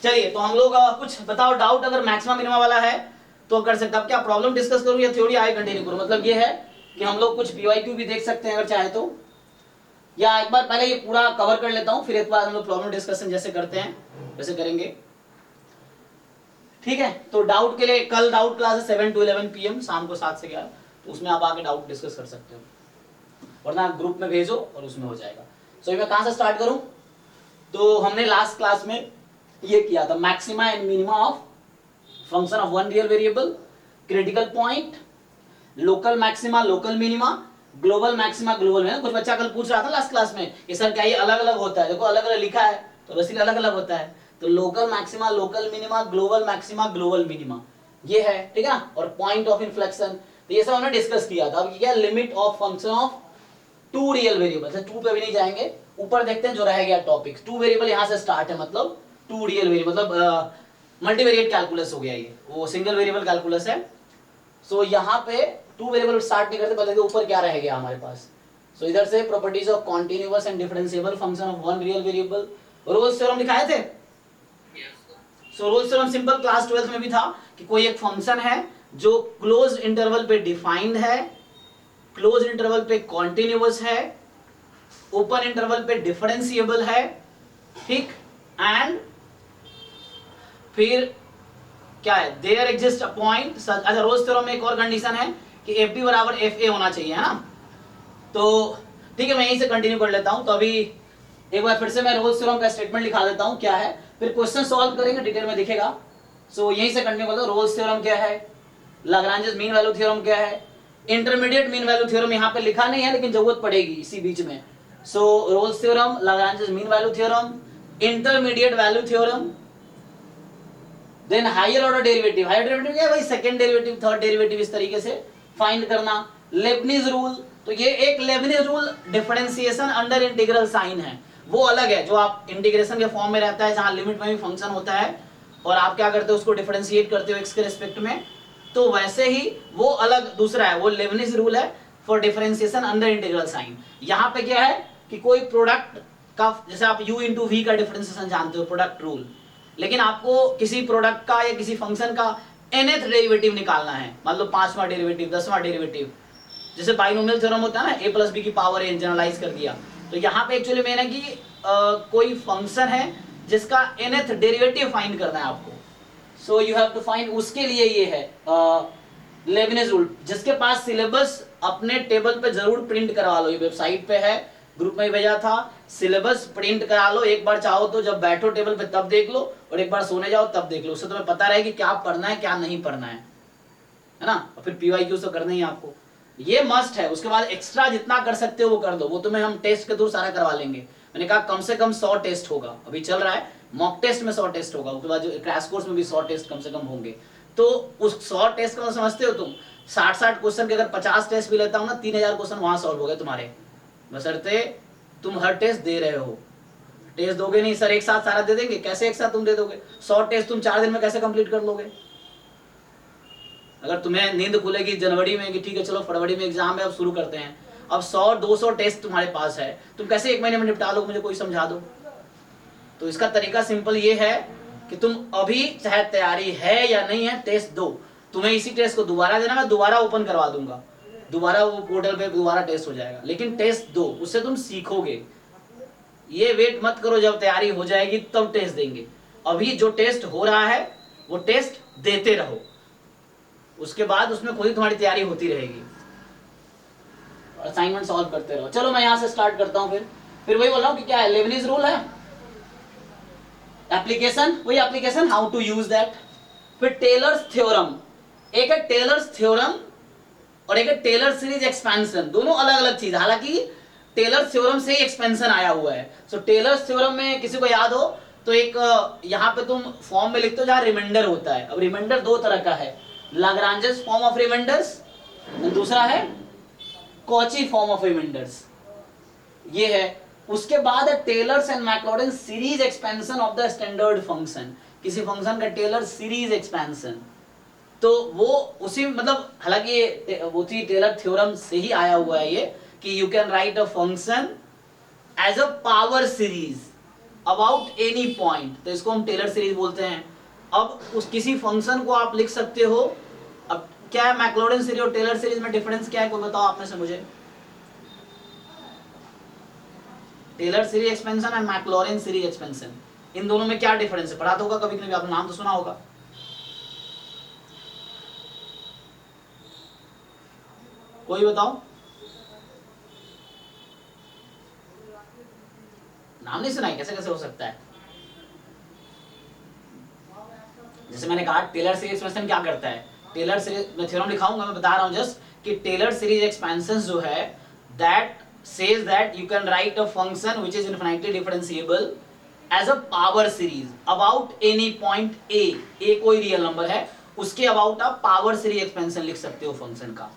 चलिए तो हम लोग कुछ बताओ डाउट अगर मैक्सिमम मिनिमम वाला है तो कर सकते हैं। अब क्या प्रॉब्लम डिस्कस करूं या थ्योरी आगे कंटिन्यू करूं? मतलब ये है कि हम लोग कुछ पीवाईक्यू भी देख सकते हैं अगर चाहे तो, या एक बार पहले ये पूरा कवर कर लेता हूं फिर एक बार हम लोग प्रॉब्लम डिस्कशन जैसे करते हैं वैसे करेंगे, ठीक है? तो डाउट के लिए कल डाउट क्लास है 7 to 11 PM शाम को 7 से 11, तो उसमें आप आके डाउट डिस्कस कर सकते हो, वरना ग्रुप में भेजो और उसमें हो जाएगा। सो मैं कहां से स्टार्ट करूं? तो हमने लास्ट क्लास में ये किया था maxima and minima of function of one real variable, critical point, local maxima local minima, global maxima global minima. कुछ बच्चा कल पूछ रहा था लास्ट क्लास में कि सर क्या ये अलग अलग होता है? देखो अलग अलग लिखा है तो वैसे अलग अलग होता है। तो local maxima local minima, global maxima global minima, ये है, ठीक है ना? और पॉइंट ऑफ इन्फ्लेक्शन, तो ये सब हमने डिस्कस किया था। अब क्या limit of function of two real variable, two पे भी नहीं जाएंगे, ऊपर देखते हैं जो रह गया टॉपिक। टू वेरिएबल यहां से स्टार्ट है, मतलब टू रियल वेरिएबल, मतलब मल्टीवेरिएट कैलकुलस हो गया ये, वो सिंगल वेरिएबल कैलकुलस है। सो यहाँ पे टू वेरिएबल स्टार्ट नहीं करते, पहले तो ऊपर क्या रह गया हमारे पास। सो इधर से properties of continuous and differentiable function of one real variable, Rolle's theorem दिखाए थे। सो रोल्स थ्योरम सिंपल क्लास 12 में भी था कि कोई एक फंक्शन है जो क्लोज इंटरवल पे डिफाइंड है, क्लोज इंटरवल पे कॉन्टिन्यूअस है, ओपन इंटरवल पे डिफरेंशिएबल है, ठीक, एंड फिर क्या है, देयर एग्जिस्ट अ पॉइंट। अच्छा रोल्स थ्योरम में एक और कंडीशन है कि एफ बी बराबर एफ ए होना चाहिए, है ना? तो ठीक है, मैं यहीं से कंटिन्यू कर लेता हूं। तो अभी एक बार फिर से मैं रोल्स थ्योरम का स्टेटमेंट लिखा देता हूं क्या है, फिर क्वेश्चन सॉल्व करेंगे, डिटेल में दिखेगा। सो यहीं से कंटिन्यू करता हूं। रोल्स थ्योरम क्या है, लाग्रांजेस मीन वैल्यू थ्योरम क्या है, इंटरमीडिएट मीन वैल्यू थ्योरम यहाँ पे लिखा नहीं है लेकिन जरूरत पड़ेगी इसी बीच में। So Rolle's theorem, Lagrange's mean value theorem, intermediate value theorem, then higher order derivative. Higher derivative क्या है भाई? सेकंड डेरिवेटिव, थर्ड डेरिवेटिव, इस तरीके से फाइंड करना। लेबनीज रूल, तो ये एक Leibniz rule differentiation under integral sign है, वो अलग है जो आप इंटीग्रेशन के फॉर्म में रहता है जहां लिमिट में भी फंक्शन होता है और आप क्या करते हो उसको डिफरेंशिएट करते हो एक्स के रिस्पेक्ट में, तो वैसे ही वो अलग दूसरा है, वो लेबनीज रूल है for differentiation under integral sign. यहाँ पे क्या है कि कोई प्रोडक्ट का, जैसे आप u इंटू वी का डिफरेंशिएशन जानते हो, प्रोडक्ट रूल, लेकिन आपको किसी प्रोडक्ट का या किसी फंक्शन का nth डेरिवेटिव निकालना है, मतलब 5वां डेरिवेटिव, 10वां डेरिवेटिव, जैसे बाइनोमियल थ्योरम होता है ना, a प्लस बी की पावर n, जनरलाइज कर दिया। तो यहाँ पे एक्चुअली मेन है कि कोई फंक्शन है जिसका nth डेरिवेटिव फाइंड करना है आपको। So you have to find, उसके लिए ये है लेबनीज रूल। जिसके पास सिलेबस अपने टेबल पे जरूर प्रिंट करवा लो, ये वेबसाइट पे है, ग्रुप में भेजा था, सिलेबस प्रिंट करा लो एक बार, चाहो तो जब बैठो टेबल पे तब देख लो और एक बार सोने जाओ तब देख लो, उससे तुम्हें पता रहे कि क्या पढ़ना है क्या नहीं पढ़ना है ना? और फिर पीवाईक्यू तो करना ही आपको, ये मस्ट है। उसके बाद एक्स्ट्रा जितना कर सकते हो वो कर दो, वो तुम्हें हम टेस्ट के थ्रू सारा करवा लेंगे। मैंने कहा कम से कम 100 टेस्ट होगा, अभी चल रहा है मॉक टेस्ट में 100 टेस्ट होगा, उसके बाद जो क्रैश कोर्स में भी 100 टेस्ट कम से कम होंगे। तो उस 100 टेस्ट का समझते हो तुम, 60-60 क्वेश्चन के अगर 50 टेस्ट भी लेता हूं ना, 3000 क्वेश्चन वहां सॉल्व हो गए तुम्हारे, बशर्ते तुम हर टेस्ट दे रहे हो। टेस्ट दोगे नहीं सर एक साथ सारा दे देंगे, कैसे एक साथ तुम दे दोगे? 100 टेस्ट तुम 4 दिन में कैसे कंप्लीट कर लोगे? अगर तुम्हें नींद खुलेगी जनवरी में कि ठीक है चलो फरवरी में एग्जाम है अब शुरू करते हैं, अब 100-200 टेस्ट तुम्हारे पास है, तुम कैसे एक महीने में निपटा लोगे? मुझे कोई समझा दो। तो इसका तरीका सिंपल ये है कि तुम अभी चाहे तैयारी है या नहीं है, टेस्ट दो। तुम्हें इसी टेस्ट को दोबारा देना, मैं दोबारा ओपन करवा दूंगा, दोबारा वो पोर्टल पे दोबारा टेस्ट हो जाएगा, लेकिन टेस्ट दो, उससे तुम सीखोगे। ये वेट मत करो जब तैयारी हो जाएगी तब टेस्ट देंगे, अभी जो टेस्ट हो रहा है वो टेस्ट देते रहो, उसके बाद उसमें खुद ही तुम्हारी तैयारी होती रहेगी, असाइनमेंट सॉल्व करते रहो। चलो मैं यहां से स्टार्ट करता हूं, फिर वही बोल रहा हूं कि क्या है, लेबनीज रूल है, एप्लीकेशन, वही application, how to use that. फिर टेलर्स थ्योरम, एक है टेलर्स थ्योरम और एक है टेलर सीरीज एक्सपेंशन, दोनों अलग अलग चीज, हालांकि टेलर्स थ्योरम से ही एक्सपेंशन आया हुआ है। सो टेलर्स थ्योरम में किसी को याद हो तो एक यहाँ पे तुम फॉर्म में लिखते हो जहां रिमाइंडर होता है। अब रिमाइंडर दो तरह का है, लाग्रांजेस फॉर्म ऑफ रिमाइंडर्स, दूसरा है कॉची फॉर्म ऑफ रिमाइंडर्स, ये है। उसके बाद है Taylor's and Maclaurin series expansion of the standard function, किसी फंक्शन का टेलर सीरीज एक्सपेंशन, तो वो उसी मतलब, हालांकि वो थी टेलर थ्योरम से ही आया हुआ है ये, कि you can write a function as a power series about any point, तो इसको हम टेलर सीरीज बोलते हैं। अब उस किसी फंक्शन को आप लिख सकते हो। अब क्या है मैक्लॉरिन सीरीज और टेलर सीरीज में डिफरेंस क्या है, कोई बताओ आप में से मुझे। Taylor series expansion and Maclaurin series expansion, इन दोनों में क्या डिफरेंस है, पढ़ा तो होगा कभी कभी, आपने नाम तो सुना होगा। कोई बताओ, नाम नहीं सुना है, कैसे कैसे हो सकता है। जैसे मैंने कहा टेलर सीरीज एक्सपेंशन क्या करता है, टेलर सीरीज मैं थ्योरम लिखाऊंगा, मैं बता रहा हूं जस्ट कि टेलर सीरीज एक्सपेंशन जो है that says that you can write a function which is infinitely differentiable as a power series about any point a कोई रियल नंबर है, उसके अबाउट आप पावर सीरीज एक्सपेंशन लिख सकते हो फंक्शन का।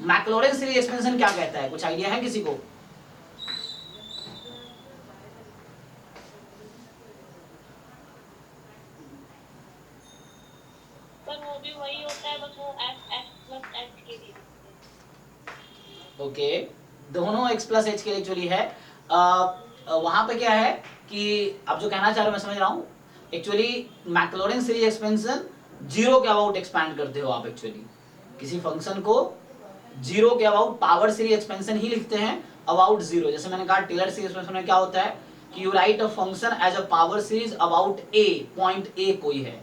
मैक्लॉरिन सीरीज एक्सपेंशन क्या कहता है, कुछ आइडिया है किसी को। पर वो भी वही होता है, बस वो x plus h के लिए। ओके, दोनों x प्लस एच के लिए एक्चुअली है। वहां पे क्या है कि आप जो कहना चाह रहे हो मैं समझ रहा हूं। Actually Maclaurin series expansion zero के अबाउट एक्सपैंड करते हो आप, एक्चुअली किसी फंक्शन को जीरो के अबाउट पावर सीरीज एक्सपेंशन ही लिखते हैं अबाउट जीरो। जैसे मैंने कहा टेलर सीरीज एक्सपेंशन में क्या होता है कि you write a function as a power series about A, point A कोई है,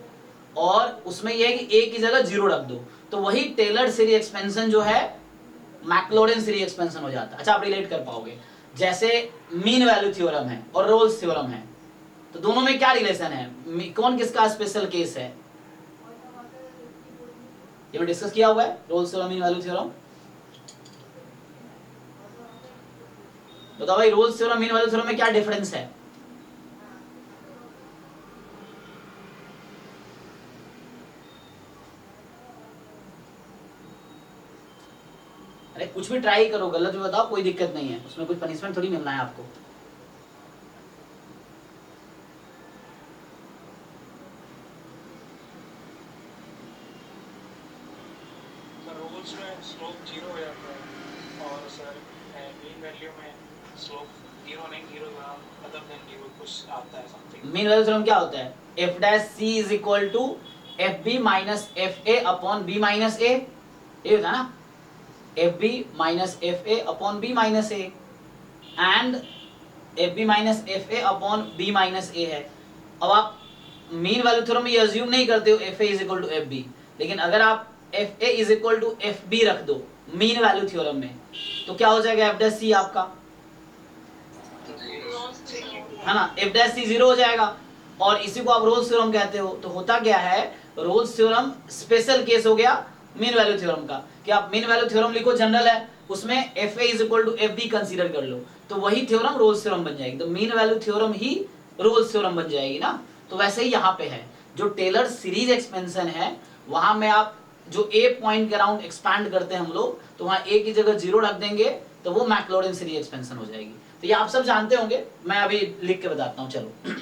और उसमें यह है कि ए की जगह जीरो रख दो, तो वही टेलर सीरीज एक्सपेंशन जो है मैक्लॉरिन सीरीज एक्सपेंशन हो जाता है। अच्छा, आप रिलेट कर पाओगे, जैसे मीन वैल्यू थ्योरम है और रोल्स थ्योरम है, तो दोनों में क्या रिलेशन है, कौन किसका स्पेशल केस है, ये मैं डिस्कस किया हुआ है, Rolle's theorem mean value theorem. बताओ भाई, Rolle's theorem mean value theorem में क्या डिफरेंस है। अरे कुछ भी ट्राई करो, गलत भी बताओ, कोई दिक्कत नहीं है, उसमें कोई पनिशमेंट थोड़ी मिलना है आपको। रोल्स में स्लोप जीरो हो जाता है और सर मीन वैल्यू में स्लोप जीरो नहीं, जीरो अदर देन जीरो कुछ आता है समथिंग। मीन वैल्यू थ्योरम क्या होता है, f dash c is equal to fb minus fa upon b minus a, ये होता है ना, fb minus fa upon b minus a, and fb minus fa upon b minus a है। अब आप मीन वैल्यू थ्योरम में ये assume नहीं करते हो fa is equal to fb, लेकिन अगर आप fa is equal to fb रख दो मीन वैल्यू थ्योरम में, तो क्या हो जाएगा f डैश c आपका, है ना, f डैश c जीरो हो जाएगा, और इसी को आप रोल्स थ्योरम कहते हो। तो होता क्या है, रोल्स थ्योरम स्पेशल केस हो गया मीन वैल्यू थ्योरम का, कि आप मीन वैल्यू थ्योरम लिखो, जनरल है, उसमें fa is equal to fb consider कर लो, तो वही थ्योरम रोल्स थ्योरम बन जाएगी, तो मीन वैल्यू थ्योरम ही रोल्स थ्योरम बन जाएगी ना। तो वैसे ही यहाँ पे है, जो टेलर सीरीज एक्सपेंशन है वहां में आप जो ए पॉइंट के अराउंड एक्सपैंड करते हैं हम लोग, तो वहां ए की जगह जीरो रख देंगे, तो वो मैक्लॉरिन सीरीज एक्सपेंशन हो जाएगी। तो ये आप सब जानते होंगे, मैं अभी लिख के बताता हूँ, चलो।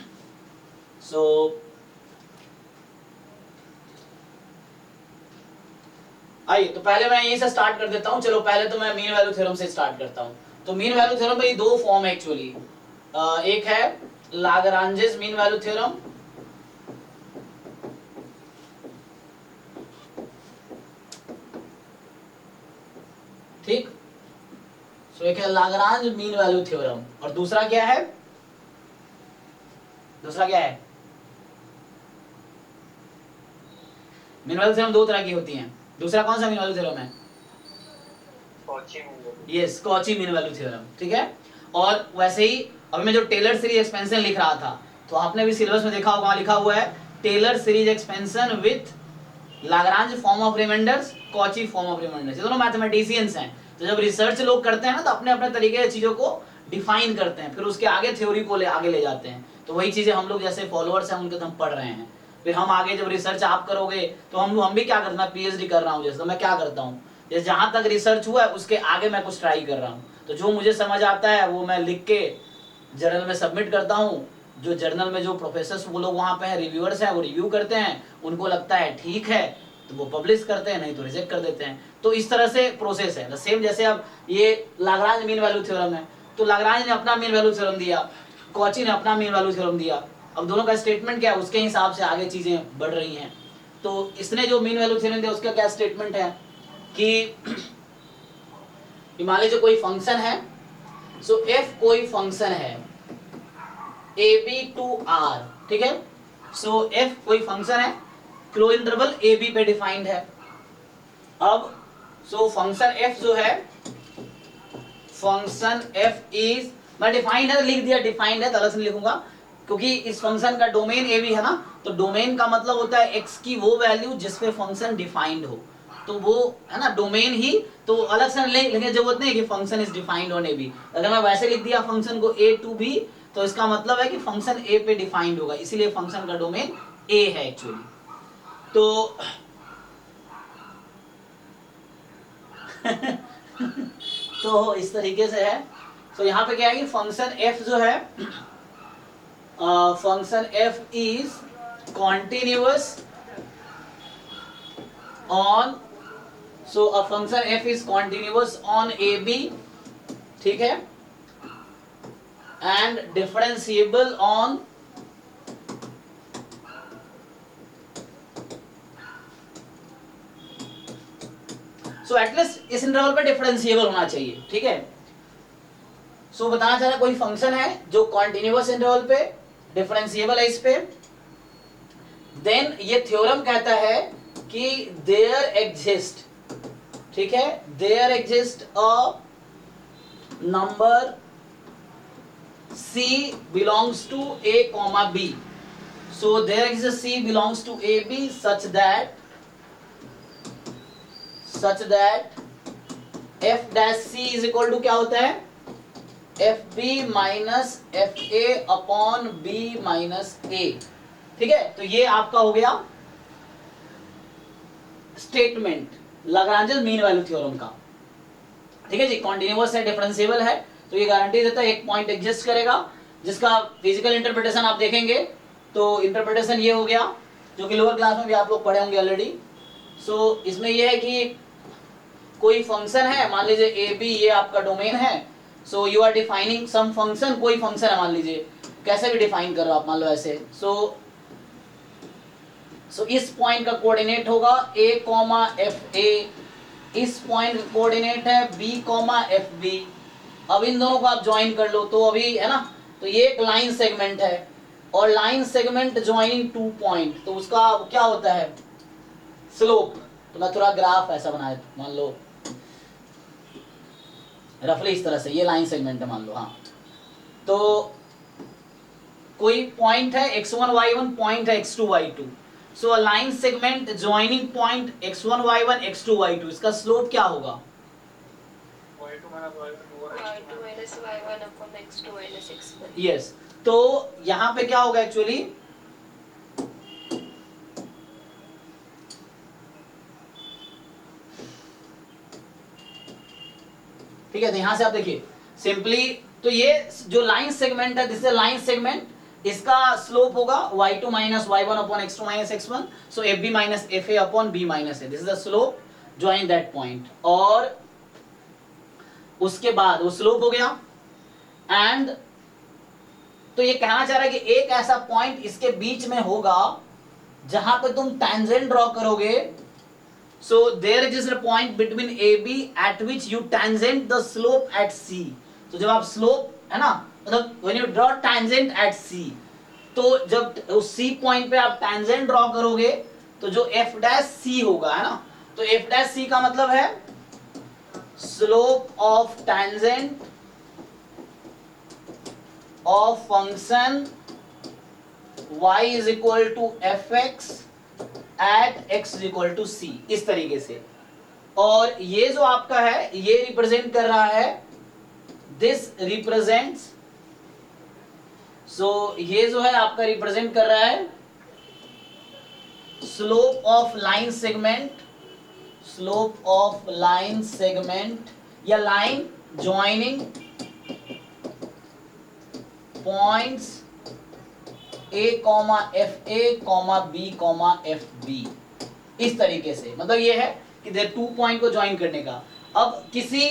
सो आइए, तो पहले मैं यहीं से स्टार्ट कर देता हूं। चलो पहले तो मैं मीन वैल्यू थ्योरम से स्टार्ट करता हूं। तो मीन वैल्यू थ्योरम में दो फॉर्म है एक्चुअली, एक है लाग्रांजेस मीन वैल्यू थ्योरम, ठीक, सो एक है लाग्रांज मीन वैल्यू थ्योरम, और दूसरा क्या है, दूसरा क्या है, मीन वैल्यू थ्योरम दो तरह की होती हैं, दूसरा कौन सा मीन वैल्यू थ्योरम है, yes, Cauchy mean value theorem, ठीक है। और वैसे ही अभी मैं जो टेलर सीरीज एक्सपेंशन लिख रहा था, तो आपने भी सिलेबस में देखा होगा, वहां लिखा हुआ है Taylor series expansion with Lagrange form of reminders, Cauchy form of remainders, ये दोनों मैथमेटिशियंस हैं। तो जब रिसर्च लोग करते हैं ना, तो अपने अपने तरीके से चीजों को डिफाइन करते हैं, फिर उसके आगे थ्योरी को आगे ले जाते हैं। तो वही चीजें हम लोग जैसे फॉलोअर्स हैं उनके तो हम पढ़ रहे हैं, फिर हम आगे जब रिसर्च आप करोगे तो हम भी क्या करते हैं, मैं पीएचडी कर रहा हूँ जैसे, तो मैं क्या करता हूँ, जैसे जहां तक रिसर्च हुआ है उसके आगे मैं कुछ ट्राई कर रहा हूँ, तो जो मुझे समझ आता है वो मैं लिख के जर्नल में सबमिट करता हूँ। जो जर्नल में जो प्रोफेसर्स वो लोग वहाँ पे हैं, रिव्यूअर्स हैं, वो रिव्यू करते हैं, उनको लगता है ठीक है तो वो पब्लिश करते हैं, नहीं तो रिजेक्ट कर देते हैं। तो इस तरह से प्रोसेस है सेम। जैसे अब ये लाग्रांज मीन वैल्यू थ्योरम है, तो लाग्रांज ने अपना मीन वैल्यू थ्योरम दिया, कॉची ने अपना मीन वैल्यू थ्योरम दिया। अब दोनों का स्टेटमेंट क्या है, उसके हिसाब से आगे चीजें बढ़ रही हैं। तो इसने जो मीन वैल्यू थ्योरम दिया उसका क्या स्टेटमेंट है कि मान लीजिए कोई फंक्शन है, सो एफ कोई फंक्शन है ए बी टू आर, ठीक है। सो एफ कोई फंक्शन है, क्लोज इंटरवल ए बी पे डिफाइंड है। अब सो फंक्शन एफ जो है, फंक्शन एफ इज, मैं डिफाइंड है तो लिख दिया, डिफाइंड है तो अलग से लिखूंगा क्योंकि इस फंक्शन का डोमेन ए बी है ना, तो डोमेन का मतलब होता है एक्स की वो वैल्यू जिस पे फंक्शन डिफाइंड हो, तो वो है ना डोमेन ही, तो अलग से लिखने की जरूरत नहीं है कि function is defined on A B. अगर मैं वैसे लिख दिया फंक्शन को ए टू बी, तो इसका मतलब है कि फंक्शन ए पे डिफाइंड होगा, इसीलिए फंक्शन का डोमेन ए है एक्चुअली। तो तो इस तरीके से है। तो यहाँ पे क्या है कि फंक्शन एफ जो है, function F is continuous on, so a function F is continuous on A B, ठीक है, and differentiable on so at least इस इंटरवल पे डिफरेंशिएबल होना चाहिए, ठीक है। सो बताना चाह रहा कोई फंक्शन है जो कॉन्टिन्यूअस इंटरवल पे डिफरेंशिएबल है इस पे, देन ये थ्योरम कहता है कि देयर एग्जिस्ट, ठीक है, there exist a number c belongs to a comma b, so there exists c belongs to a b such that f dash c is equal to क्या होता है, F B minus F A upon B minus A, ठीक है। तो ये आपका हो गया statement Lagrange mean value theorem का, ठीक है जी। कॉन्टिन्यूअस है, डिफरेंशिएबल है, तो ये गारंटी देता है एक पॉइंट एग्जिस्ट करेगा, जिसका फिजिकल इंटरप्रिटेशन आप देखेंगे तो इंटरप्रिटेशन ये हो गया, जो कि लोअर क्लास में भी आप लोग पढ़े होंगे ऑलरेडी। सो इसमें ये है कि कोई फंक्शन है, मान लीजिए ए बी, ये आपका डोमेन है। So you are defining some function, कोई फंक्शन है मान लीजिए, कैसे भी डिफाइन करो आप, मान लो ऐसे। सो इस पॉइंट का कोऑर्डिनेट होगा a कॉमा एफ ए, इस पॉइंट का कोऑर्डिनेट है b कॉमा एफ बी। अब इन दोनों को आप ज्वाइन कर लो तो अभी है ना, तो ये एक लाइन सेगमेंट है, और line segment joining two point, तो उसका क्या होता है, स्लोप। तो मैं थोड़ा ग्राफ ऐसा बनाया, मान लो रफली इस तरह से, ये लाइन सेगमेंट है मान लो, हाँ। तो कोई पॉइंट है x1 y1, पॉइंट है x2 y2, so a line segment joining point x1 y1 x2 y2, इसका स्लोप क्या होगा, यस। तो यहां पे क्या होगा एक्चुअली, ठीक है। तो यहां से आप देखिए सिंपली, तो ये जो लाइन सेगमेंट है, दिस इज लाइन सेगमेंट, इसका स्लोप होगा y2 minus y1 upon x2 minus x1, so fb minus fa upon b minus a, this is the slope join that point. और उसके बाद वो स्लोप हो गया, एंड तो ये कहना चाह रहा है कि एक ऐसा पॉइंट इसके बीच में होगा जहां पे तुम टैंजेंट ड्रॉ करोगे। So there is a point between AB at which you tangent the slope at C. तो जब आप slope है ना, मतलब when you draw tangent at C, तो जब उस C पॉइंट पे आप tangent ड्रॉ करोगे तो जो f dash C होगा है ना, तो f dash C का मतलब है slope of tangent of function y is equal to fx at x is equal to c, इस तरीके से। और ये जो आपका है ये रिप्रेजेंट कर रहा है, दिस रिप्रेजेंट्स, सो ये जो है आपका रिप्रेजेंट कर रहा है slope of line segment, slope of line segment या line joining points a comma F A comma B comma F B, इस तरीके से। मतलब ये है कि देयर टू पॉइंट को ज्वाइन करने का। अब किसी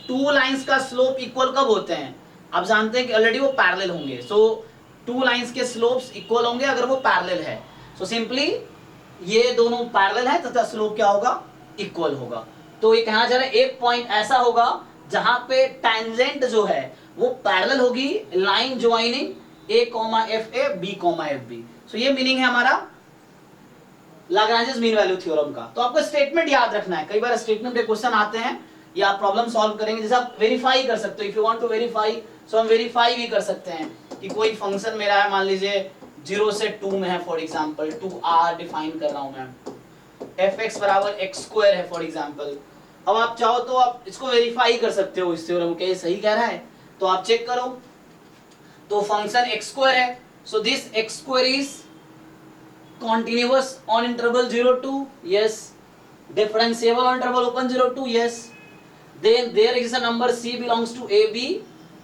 टू लाइंस का स्लोप इक्वल कब होते हैं, आप जानते हैं कि ऑलरेडी वो पैरेलल होंगे, सो टू लाइंस के स्लोप्स इक्वल होंगे अगर वो पैरेलल है। सो सिंपली ये दोनों पैरेलल है तथा स्लोप क्या होगा, इक्वल होगा। तो ये कहना चाह रहे हैं एक पॉइंट ऐसा होगा जहां पे टेंजेंट जो है वो पैरेलल होगी line joining A comma F A B comma F B. So ये मीनिंग है हमारा लाग्रांजेस मीन वैल्यू थ्योरम का। तो आपको स्टेटमेंट याद रखना है, कई बार स्टेटमेंट पे क्वेश्चन आते हैं या आप प्रॉब्लम सॉल्व करेंगे, जैसे आप वेरीफाई कर सकते हो, if you want to verify, so हम वेरीफाई भी कर सकते हैं कि कोई फंक्शन मेरा है, मान लीजिए 0 से 2 में है, फॉर एग्जांपल 2r डिफाइन कर रहा हूं मैं, fx बराबर x² है फॉर एग्जांपल। अब आप चाहो तो आप इसको वेरीफाई कर सकते हो इस थ्योरम के, सही कह रहा है, तो आप चेक करो। तो फंक्शन x² है, so this x² is continuous on interval 0 to yes, differentiable on interval open 0 to yes, then there is a number c belongs to ab,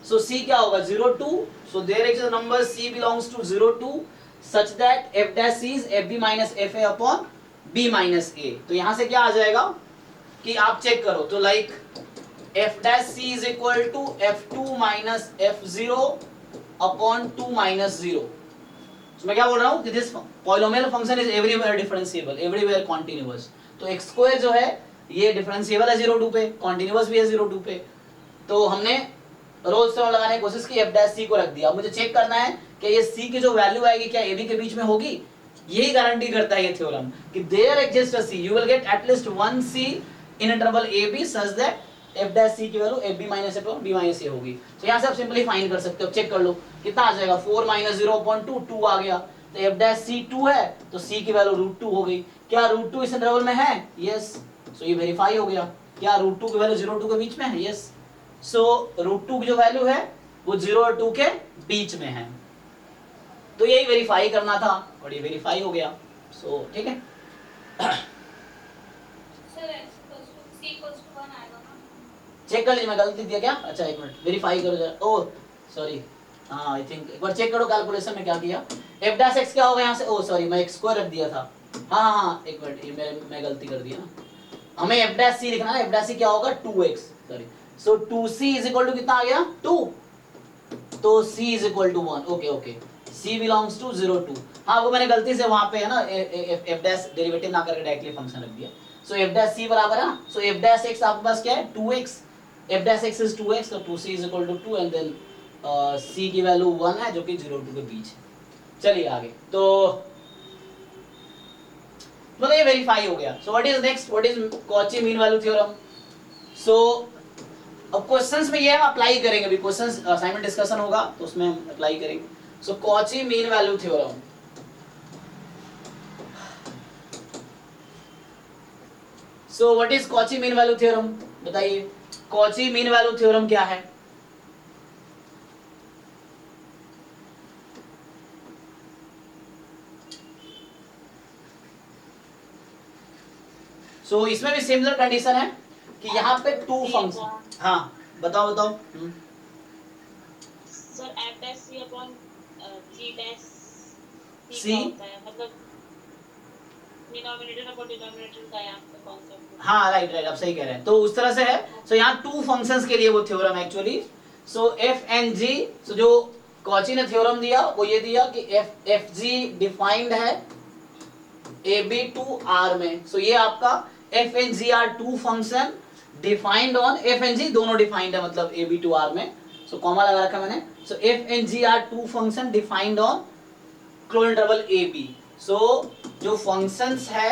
so c क्या होगा 0 to, so there is a number c belongs to 0 to such that f dash c is fb minus fa upon b minus a। तो यहां से क्या आ जाएगा कि आप check करो, तो like f dash c is equal to f2 minus f0 upon 2 minus 0। मैं क्या बोल रहा हूँ कि this polynomial function is everywhere differentiable, everywhere continuous. तो x² जो है ये डिफरेंशिएबल है 0 2 पे, कॉन्टिन्यूअस भी है 0 2 पे। तो हमने रोज से लगाने की कोशिश की, f डैश c को रख दिया। मुझे चेक करना है कि ये c की जो वैल्यू आएगी क्या ab के बीच में होगी, यही गारंटी करता है ये थ्योरम कि there exist a c, you will get at least one c इन interval ab such that f dash c की value fb minus a b minus a होगी। तो यहाँ से आप सिंपली फाइंड कर सकते हो, चेक कर लो कितना आ जाएगा, 4 माइनस 0/2 2 आ गया। तो f डैश c 2 है तो c की वैल्यू √2 हो गई। क्या √2 इस इंटरवल में है, यस, सो ये वेरीफाई हो गया। क्या √2 की वैल्यू 0 2 के बीच में है, यस, सो √2 की जो वैल्यू है वो 0 और 2 के बीच में है। तो यही वेरीफाई करना था और ये वेरीफाई हो गया। सो ठीक है, चेक कर लीजिए, मैं गलती दिया क्या, अच्छा एक मिनट वेरीफाई करो जरा, ओह सॉरी, हाँ आई थिंक एक बार चेक करो कैलकुलेशन में क्या किया। f डैश x क्या होगा यहाँ से, ओह सॉरी मैं x² रख दिया था, हाँ हाँ एक मिनट, ये मैं गलती कर दिया ना, हमें f डैश c लिखना है। f डैश c क्या होगा 2x, sorry, so 2c is equal to कितना आ गया 2, तो c is equal to 1, okay okay, c belongs to 0 2, हाँ वो मैंने गलती से वहां पे है ना f डैश डेरिवेटिव ना करके डायरेक्टली फंक्शन रख दिया। सो f डैश c बराबर है ना, सो f डैश x आपके पास क्या है 2x, f dash x is 2x, तो 2c is equal to 2 and then c की वैल्यू 1 है जो कि 0 2 के बीच है। चलिए आगे, तो मतलब ये वेरीफाई हो गया। So what is next, what is Cauchy mean value theorem. So अब क्वेश्चंस में ये हम अप्लाई करेंगे, अभी क्वेश्चंस असाइनमेंट डिस्कशन होगा तो उसमें हम अप्लाई करेंगे। So Cauchy mean value theorem, so what is Cauchy mean value theorem, बताइए कॉची मीन वैल्यू थ्योरम क्या है। सो इसमें भी सिमिलर कंडीशन है कि यहाँ पे टू फंक्शन, हाँ बताओ बताओ। Sir f dash c upon g dash C? होता है, मतलब डिनोमिनेटर अपॉन डिनोमिनेटर का यहाँ पे कॉन्सेप्ट। हाँ राइट राइट, आप सही कह रहे हैं, तो उस तरह से है। सो यहाँ टू फंक्शंस के लिए वो थ्योरम है actually. So f and g, सो जो कॉची ने थ्योरम दिया वो ये दिया कि f g डिफाइंड है ab टू r में। सो ये आपका f and g are two function defined on, f and g दोनों डिफाइंड है मतलब ab to r में, सो कॉमा लगा रखा मैंने। सो f and g are two function defined on close interval ab। सो जो फंक्शंस है,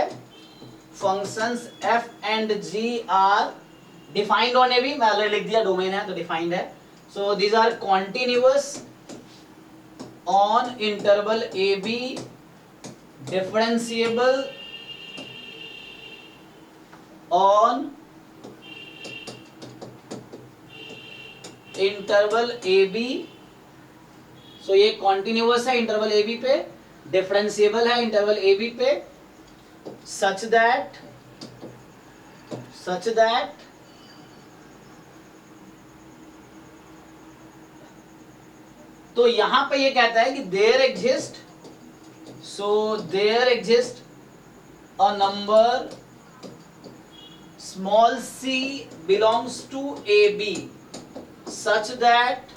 functions f and g are defined on ab, मैं ऑलरेडी लिख दिया, डोमेन है तो डिफाइंड है। सो these are continuous on interval ab, differentiable on interval AB। सो ये continuous है इंटरवल AB पे, डिफरेंशिएबल है इंटरवल AB पे, सच दैट तो यहां पे ये कहता है कि there exist a number small c belongs to AB such that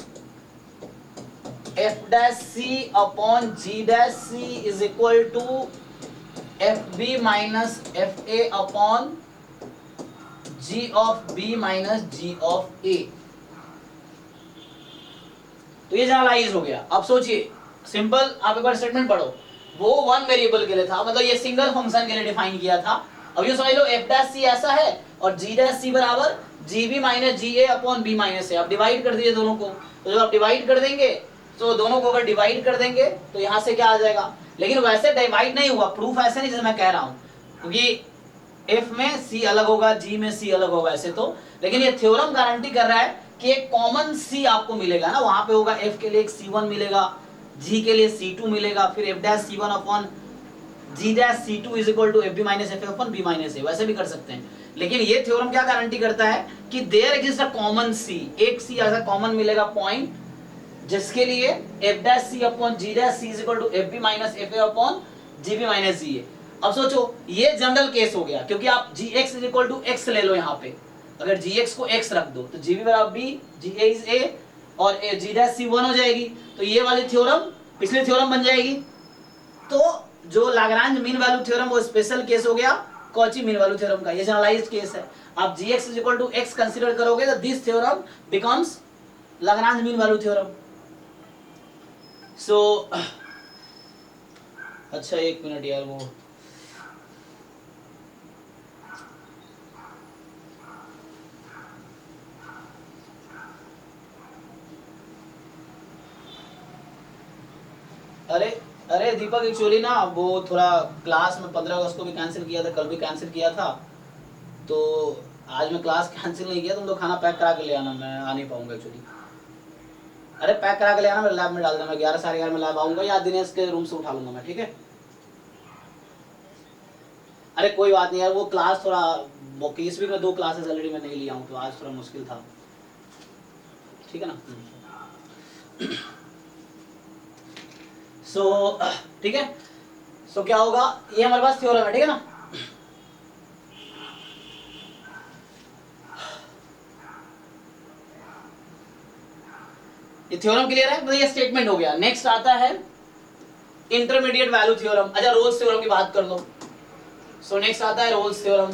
F dash C upon G dash C is equal to F B minus F A upon G of B minus G of A. तो ये generalise हो गया। अब सोचिए, simple आप एक बार statement पढ़ो, वो वन वेरिएबल के लिए था, मतलब ये सिंगल फंक्शन के लिए डिफाइन किया था। अब ये समझ लो एफ डैश सी ऐसा है और जी डैश सी बराबर जी बी माइनस जी ए अपॉन बी माइनस ए। आप डिवाइड कर दीजिए दोनों को, तो जब आप डिवाइड कर देंगे तो दोनों को अगर डिवाइड कर देंगे तो यहाँ से क्या आ जाएगा। लेकिन वैसे डिवाइड नहीं हुआ, प्रूफ ऐसे नहीं जैसे मैं कह रहा हूँ, क्योंकि एफ में सी अलग होगा, जी में सी अलग होगा ऐसे तो, लेकिन ये थ्योरम गारंटी कर रहा है कि एक कॉमन सी आपको मिलेगा ना, वहां पे होगा एफ के लिए एक C1 मिलेगा, जी के लिए C2 मिलेगा, फिर F dash C1 upon G dash C2 is equal to F B minus F upon B minus A. वैसे भी कर सकते हैं, लेकिन ये थ्योरम क्या गारंटी करता है कि there exist a common C, एक सी ऐसा कॉमन मिलेगा पॉइंट जिसके लिए F dash C upon G dash C is equal to F B minus F A upon G B minus G A. अब सोचो ये जनरल केस हो गया, क्योंकि आप G X is equal to X ले लो, यहाँ पे अगर जी एक्स को एक्स रख दो तो जी बी बराबर बी, जी ए इज ए और जी डैश सी 1 हो जाएगी, तो ये वाली थ्योरम पिछली थ्योरम बन जाएगी। तो जो लाग्रांज मीन वैल्यू थ्योरम वो स्पेशल केस हो गया कॉची मीन वैल्यू थ्योरम का, ये जनरलाइज्ड केस है। आप G X is equal to X consider करोगे तो this theorem becomes Lagrange mean value theorem. So अच्छा एक मिनट यार, वो अरे अरे दीपक एक्चुअली ना वो थोड़ा क्लास में 15 अगस्त को भी कैंसिल किया था, कल भी कैंसिल किया था, तो आज मैं क्लास कैंसिल नहीं किया। तुम लोग खाना पैक करा के ले आना, मैं आ नहीं पाऊंगा एक्चुअली। अरे पैक करा के ले आना, मेरे लैब में डाल देना, मैं 11 साढ़े 11 में लैब आऊंगा, या दिनेश के रूम से उठा लूंगा मैं, ठीक है। अरे कोई बात नहीं यार, वो क्लास थोड़ा वो केस भी में 2 क्लासेस ऑलरेडी मैं नहीं लिया हूँ, तो आज थोड़ा मुश्किल था, ठीक है ना। सो ठीक है, सो क्या होगा, ये हमारे पास थ्योरम है, ठीक है ना। ये थ्योरम क्लियर है, तो ये स्टेटमेंट हो गया। नेक्स्ट आता है इंटरमीडिएट वैल्यू थ्योरम। अच्छा रोल्स थ्योरम की बात कर लो। सो नेक्स्ट आता है रोल्स थ्योरम।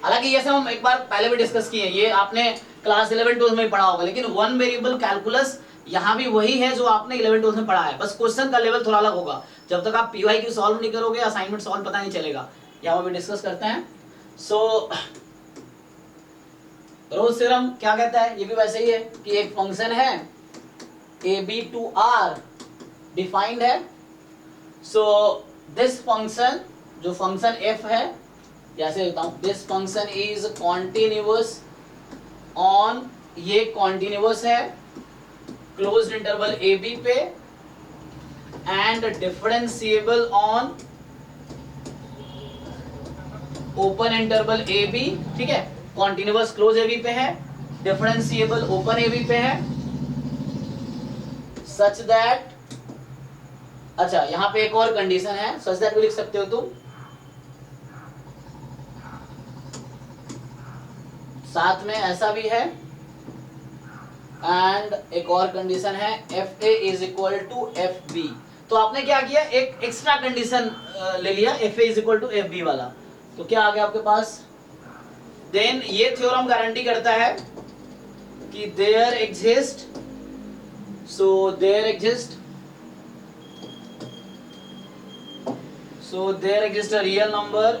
हालांकि ये सब हम एक बार पहले भी डिस्कस किए हैं, ये आपने क्लास 11-12 में पढ़ा होगा, लेकिन वन वेरिएबल कैलकुलस यहाँ भी वही है जो आपने 11-12 में पढ़ा है, बस क्वेश्चन का लेवल थोड़ा अलग होगा। जब तक आप PYQ सॉल्व नहीं करोगे, असाइनमेंट सॉल्व पता नहीं चलेगा, यहाँ भी डिस्कस करते हैं। सो रोल्स थ्योरम क्या कहता है, ये भी वैसे ही है कि एक फंक्शन है AB to R डिफाइंड है। सो दिस फंक्शन, जो फंक्शन f है, जैसे लिखता हूं, this function is continuous on, ये कॉन्टिन्यूअस है क्लोज्ड इंटरवल AB पे, and differentiable on open interval AB, ठीक है। कॉन्टिन्यूअस क्लोज AB पे है, डिफरेंशिएबल ओपन AB पे है, सच दैट, अच्छा यहां पे एक और कंडीशन है, सच दैट भी लिख सकते हो तुम, साथ में ऐसा भी है, एंड एक और कंडीशन है FA is equal to FB। तो आपने क्या किया, एक एक्स्ट्रा कंडीशन ले लिया FA is equal to FB वाला, तो क्या आ गया आपके पास। देन ये थ्योरम गारंटी करता है कि there exist, so there exists a real number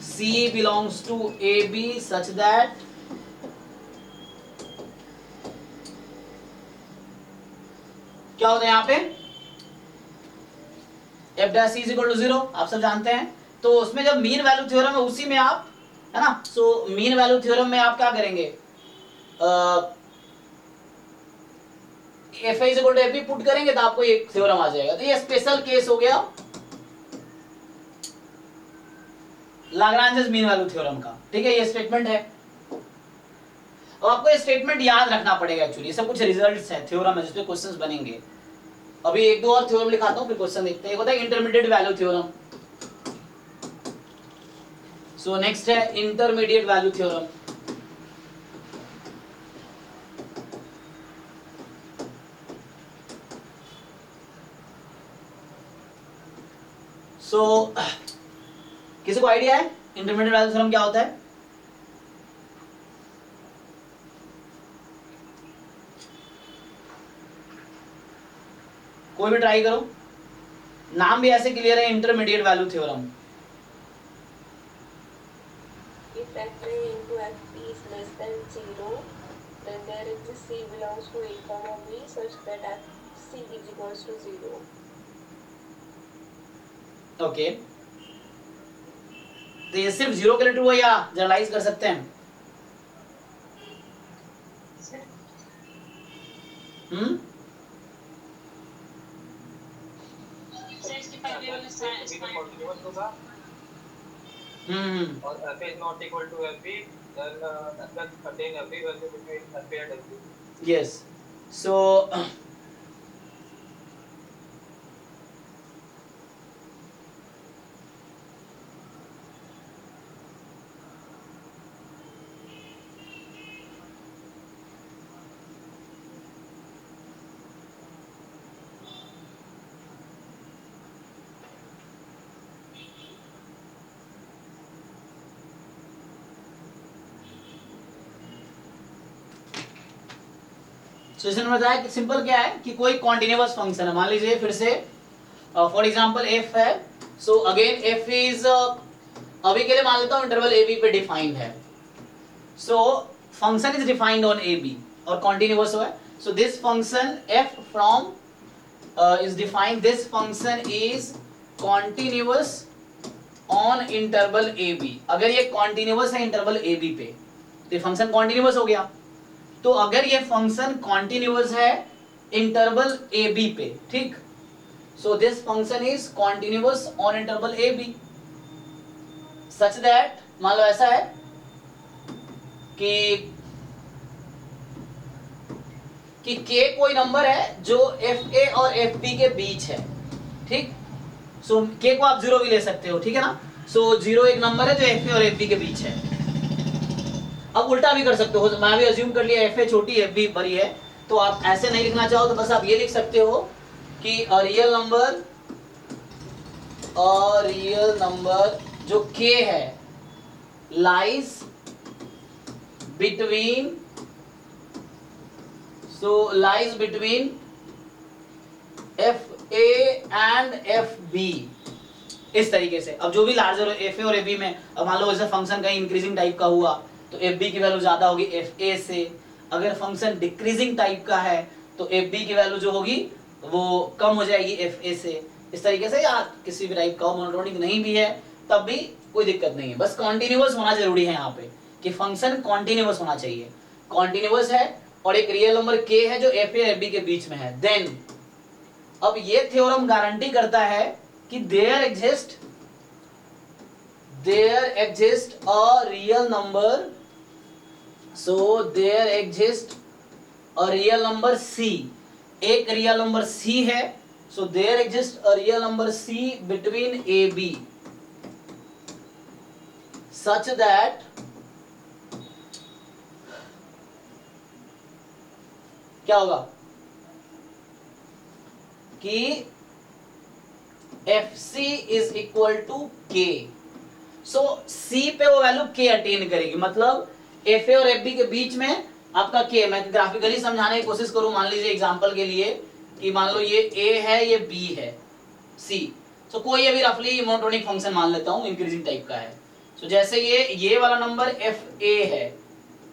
C belongs to AB such that क्या होता है यहाँ पे, f dash c is equal to 0, आप सब जानते हैं। तो उसमें जब मीन वैल्यू थ्योरम है उसी में आप, है ना, सो मीन वैल्यू थ्योरम में आप क्या करेंगे, FA is equal to FB put करेंगे तो आपको एक थ्योरम आ जाएगा। तो ये स्पेशल केस हो गया लाग्रांज मीन वैल्यू थ्योरम का, ठीक है। ये स्टेटमेंट है, अब आपको ये स्टेटमेंट याद रखना पड़ेगा एक्चुअली, ये सब कुछ रिजल्ट्स है, थ्योरम है जिसपे क्वेश्चंस बनेंगे। अभी एक दो और थ्योरम लिखाता हूं फिर क्वेश्चन देखते हैं। एक होता है intermediate value theorem. So next है इंटरमीडिएट वैल्यू थ्योरम। सो किसी को आइडिया है इंटरमीडिएट वैल्यू थ्योरम क्या होता है? कोई भी ट्राई करो, नाम भी ऐसे क्लियर है, intermediate value theorem. If Fa into Fp is less than 0, then there exists C belongs to A comma B such that Fc is equals to 0. Okay, तो ये सिर्फ जीरो के लिए ट्रू है या जनरलाइज कर सकते हैं? continuous होगा और F is not equal to Fp, then F can contain every value between Fp and Fp. Yes, so इसने बताया कि सिंपल क्या है कि कोई कॉन्टिन्यूअस फंक्शन है, मान लीजिए फिर से फॉर एग्जांपल f है, सो अगेन f इज अभी के लिए मान लेता हूं इंटरवल ab पे डिफाइंड है, so function is defined on ab और कॉन्टिन्यूअस है, so this function f from is defined, this function is continuous on interval ab। अगर ये continuous है इंटरवल ab पे तो फंक्शन continuous हो गया। तो अगर ये फंक्शन continuous है इंटरवल ab पे, ठीक, so this function is continuous on interval ab such that, मान लो ऐसा है कि k कोई नंबर है जो fa और fb के बीच है, ठीक, सो k को आप जीरो भी ले सकते हो, ठीक है ना, सो जीरो एक नंबर है जो fa और fb के बीच है। अब उल्टा भी कर सकते हो, मैं भी अज्यूम कर लिया fa छोटी fb बड़ी है, तो आप ऐसे नहीं लिखना चाहो तो बस आप ये लिख सकते हो कि अ रियल नंबर जो k है lies between, so lies between fa and fb, इस तरीके से। अब जो भी लार्जर हो fa और fb में, अब मान लो ऐसा फंक्शन कहीं इंक्रीजिंग टाइप का हुआ तो fb की वैल्यू ज्यादा होगी fa से, अगर फंक्शन डिक्रीजिंग टाइप का है तो fb की वैल्यू जो होगी वो कम हो जाएगी fa से, इस तरीके से। या किसी भी टाइप का मोनोटोनिक नहीं भी है तब भी कोई दिक्कत नहीं है, बस कॉन्टिन्यूअस होना जरूरी है यहाँ पे कि फंक्शन कॉन्टिन्यूअस होना चाहिए, कॉन्टिन्यूअस है और एक रियल नंबर k है जो fa और fb के बीच में है। देन अब ये थ्योरम गारंटी करता है कि there exist a real number, so there exist a real number c, एक रियल नंबर c है, so there exist a real number c between ab such that क्या होगा कि fc is equal to k, so c पे वो value k attain करेगी, मतलब fa और fb के बीच में आपका k, मैं ग्राफिकली समझाने की कोशिश करूं, मान लीजिए एग्जांपल के लिए कि मान लो ये a है ये b है c, सो कोई अभी रफली मोनोटोनिक फंक्शन मान लेता हूं इंक्रीजिंग टाइप का है, सो जैसे ये वाला नंबर fa है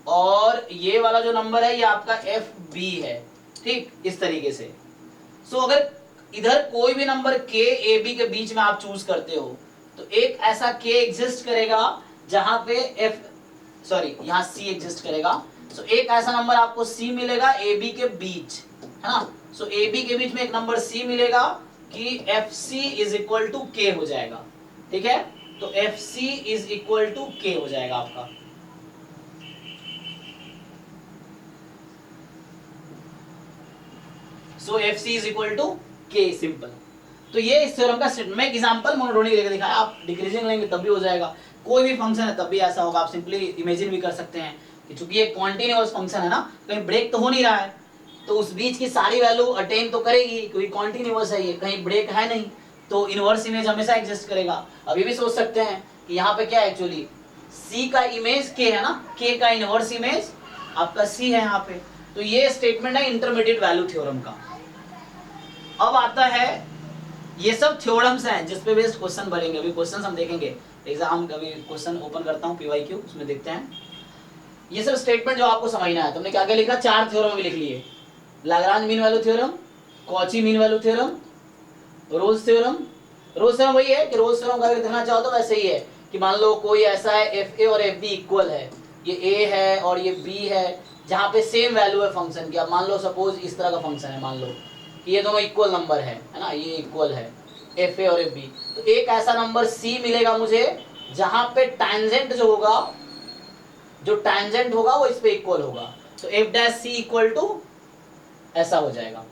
और ये वाला जो नंबर है ये आपका fb है, ठीक, इस तरीके से। सो अगर इधर कोई भी नंबर k ab के बीच में आप चूज करते हो तो एक ऐसा k एग्जिस्ट करेगा जहां पे यहाँ c एग्जिस्ट करेगा, सो एक ऐसा नंबर आपको c मिलेगा ab के बीच, है ना, सो ab के बीच में एक नंबर c मिलेगा कि fc is equal to k हो जाएगा, ठीक है, तो fc is equal to k हो जाएगा आपका। So fc is equal to k, simple. तो ये इस थ्योरम का स्टेटमेंट, मैं एग्जांपल मोनोटोनिक लेकर दिखाया, आप डिक्रीजिंग लेंगे तब भी हो जाएगा, कोई भी फंक्शन है तब भी ऐसा होगा, आप सिंपली इमेजिन भी कर सकते हैं कि चूंकि ये कॉन्टिन्यूअस फंक्शन है ना, कहीं ब्रेक तो हो नहीं रहा है, तो उस बीच की सारी वैल्यू अटेन तो करेगी क्योंकि कॉन्टिन्यूअस है, ये कहीं ब्रेक है नहीं, तो इनवर्स इमेज हमेशा एग्जिस्ट करेगा। अभी भी सोच सकते हैं कि यहाँ पे क्या है एक्चुअली, C का इमेज K है ना, K का इनवर्स इमेज आपका C है यहाँ पे। तो ये स्टेटमेंट है इंटरमीडिएट वैल्यू थ्योरम का। अब आता है, ये सब थ्योरम्स हैं जिस पे बेस्ड क्वेश्चन बनेंगे। अभी क्वेश्चन हम देखेंगे एग्जाम, अभी क्वेश्चन ओपन करता हूँ PYQ, उसमें देखते हैं। ये सब स्टेटमेंट जो आपको समझना है, तुमने क्या क्या लिखा, 4 थ्योरम भी लिख लिए, Lagrange mean value theorem, Cauchy mean value theorem, Rolle's theorem. Rolle's theorem वही है कि रोल्स थ्योरम का अगर देखना चाहो तो वैसे ही है कि मान लो कोई ऐसा है FA और FB इक्वल है, ये A है और ये B है, जहाँ पे सेम वैल्यू है फंक्शन की। अब मान लो सपोज इस तरह का फंक्शन है, मान लो कि ये दोनों इक्वल नंबर है ना, ये इक्वल है FA और FB, तो एक ऐसा नंबर C मिलेगा मुझे जहाँ पे टैंजेंट जो होगा, जो टैंजेंट होगा वो इस पे इक्वल होगा, तो F' C इक्वल टू ऐसा हो जाएगा।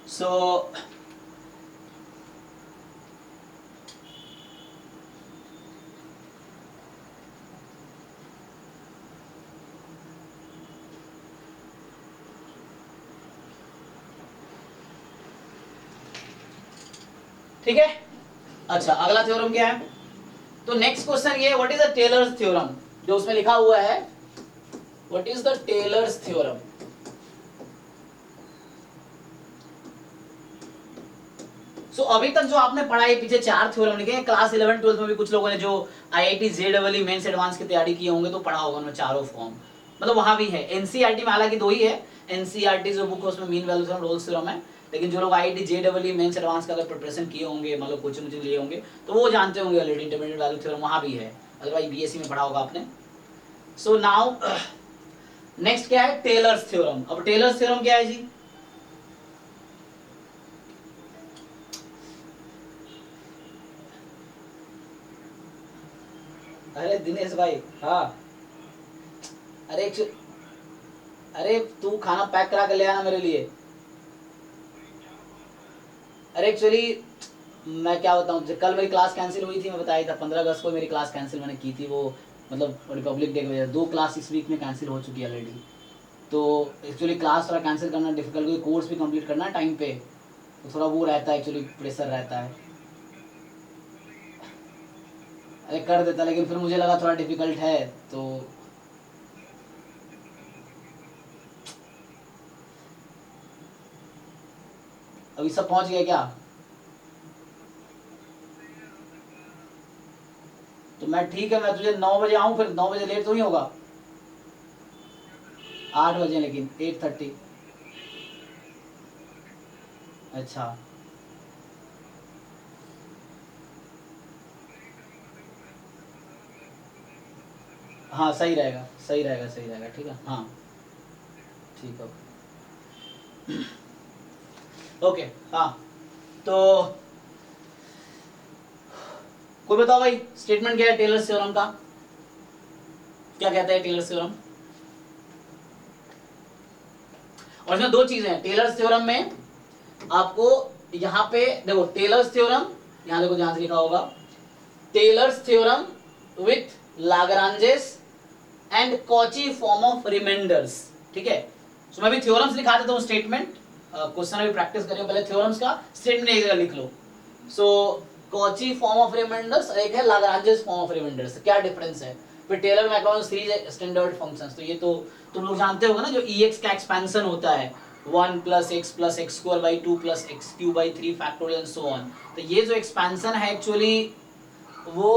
सो ठीक है। अच्छा, अगला थ्योरम क्या है? तो नेक्स्ट क्वेश्चन ये, what is the Taylor's theorem, जो उसमें लिखा हुआ है, what is the Taylor's theorem. So अभी तक जो आपने पढ़ा है, पीछे 4 थ्योरम लिखे हैं। क्लास 11 12 में भी कुछ लोगों ने जो IIT JEE मेंस एडवांस की तैयारी की होंगे तो पढ़ा होगा उन्होंने चारों फॉर्म, मतलब वहां भी है। NCERT में हालांकि 2 ही है, NCERT जो बुक है उसमें mean value theorem, Rolle's theorem है, लेकिन जो लोग IIT JEE मेंस एडवांस का अगर प्रिपरेशन किए होंगे, मतलब कोचिंग लिए होंगे, तो वो जानते होंगे ऑलरेडी इंटरमीडिएट वैल्यू थ्योरम वहां भी है, अदरवाइज BSc में पढ़ा होगा आपने। सो नाउ नेक्स्ट क्या है, टेलर्स थ्योरम। अब टेलर्स थ्योरम क्या है जी? अरे दिनेश भाई, हाँ, अरे तू खाना पैक करा कर ले आना मेरे लिए। अरे एक्चुअली मैं क्या बताऊँ, कल मेरी क्लास कैंसिल हुई थी, मैं बताया था 15 अगस्त को मेरी क्लास कैंसिल मैंने की थी, वो मतलब रिपब्लिक डे की वजह से 2 क्लास इस वीक में कैंसिल हो चुकी है ऑलरेडी। तो एक्चुअली क्लास थोड़ा कैंसिल करना डिफिकल्ट, क्योंकि कोर्स भी कंप्लीट करना है टाइम पे, तो थोड़ा वो रहता है एक्चुअली, प्रेशर रहता है। अरे कर देता, लेकिन फिर मुझे लगा थोड़ा डिफिकल्ट है, तो अभी सब पहुंच गया क्या? तो मैं ठीक है, मैं तुझे 9 बजे आऊँ, फिर 9 बजे लेट तो नहीं होगा? 8 बजे, लेकिन 8:30। अच्छा, हाँ सही रहेगा, सही रहेगा, सही रहेगा, ठीक है, हाँ ठीक है, ओके। हाँ, तो कोई बताओ भाई, स्टेटमेंट क्या है टेलर्स थ्योरम का, क्या कहता है टेलर्स थ्योरम? और इसमें 2 चीजें हैं टेलर्स थ्योरम में, आपको यहाँ पे देखो टेलर्स थ्योरम, यहाँ देखो ध्यान से लिखा होगा, Taylor's theorem with Lagrange's and Cauchy form of remainders, ठीक है। तो मैं भी थ्योरम्स लिखा देता हूँ, स्टेटमेंट क्वेश्चन अभी प्रैक्टिस करिए, पहले थ्योरम्स का स्टेटमेंट एक जगह लिख लो। So Cauchy form of reminders, एक है लाग्रांजेस फॉर्म ऑफ रिमाइंडर्स, क्या डिफरेंस है? फिर Taylor Maclaurin series standard functions, तो ये तो तुम लोग जानते होगा ना, जो EX का एक्सपेंशन होता है 1 + x + x² / 2 + x³ / 3 factorial and so on, तो ये जो एक्सपेंशन है एक्चुअली वो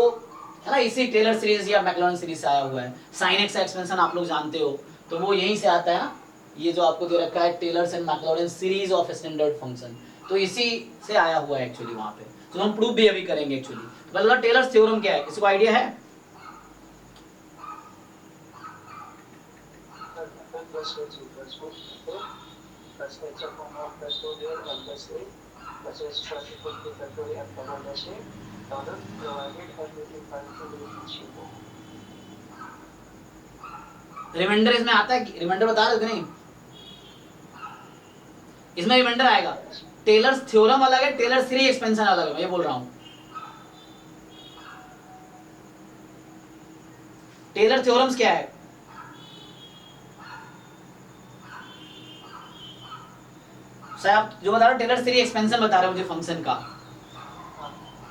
है ना, इसी टेलर सीरीज या मैक्लॉरिन सीरीज से आया हुआ है। साइन एक्स एक्सपेंशन आप लोग जानते हो, तो वो यहीं से आता है ना, ये जो आपको दे रखा है Taylor's and Maclaurin series of standard function, तो इसी से आया हुआ है एक्चुअली वहां पे, तो हम प्रूफ भी अभी करेंगे एक्चुअली। मतलब टेलर्स थ्योरम क्या है, किसी को आइडिया है? रिमाइंडर इसमें आता है, रिमाइंडर बता रहे हो कि नहीं? इसमें रिमाइंडर आएगा। टेलर्स थ्योरम अलग है, टेलर सीरीज एक्सपेंशन अलग है, मैं ये बोल रहा हूं। टेलर थ्योरम्स क्या है? सर आप जो बता रहे हो टेलर सीरीज एक्सपेंशन बता रहे हो मुझे फंक्शन का,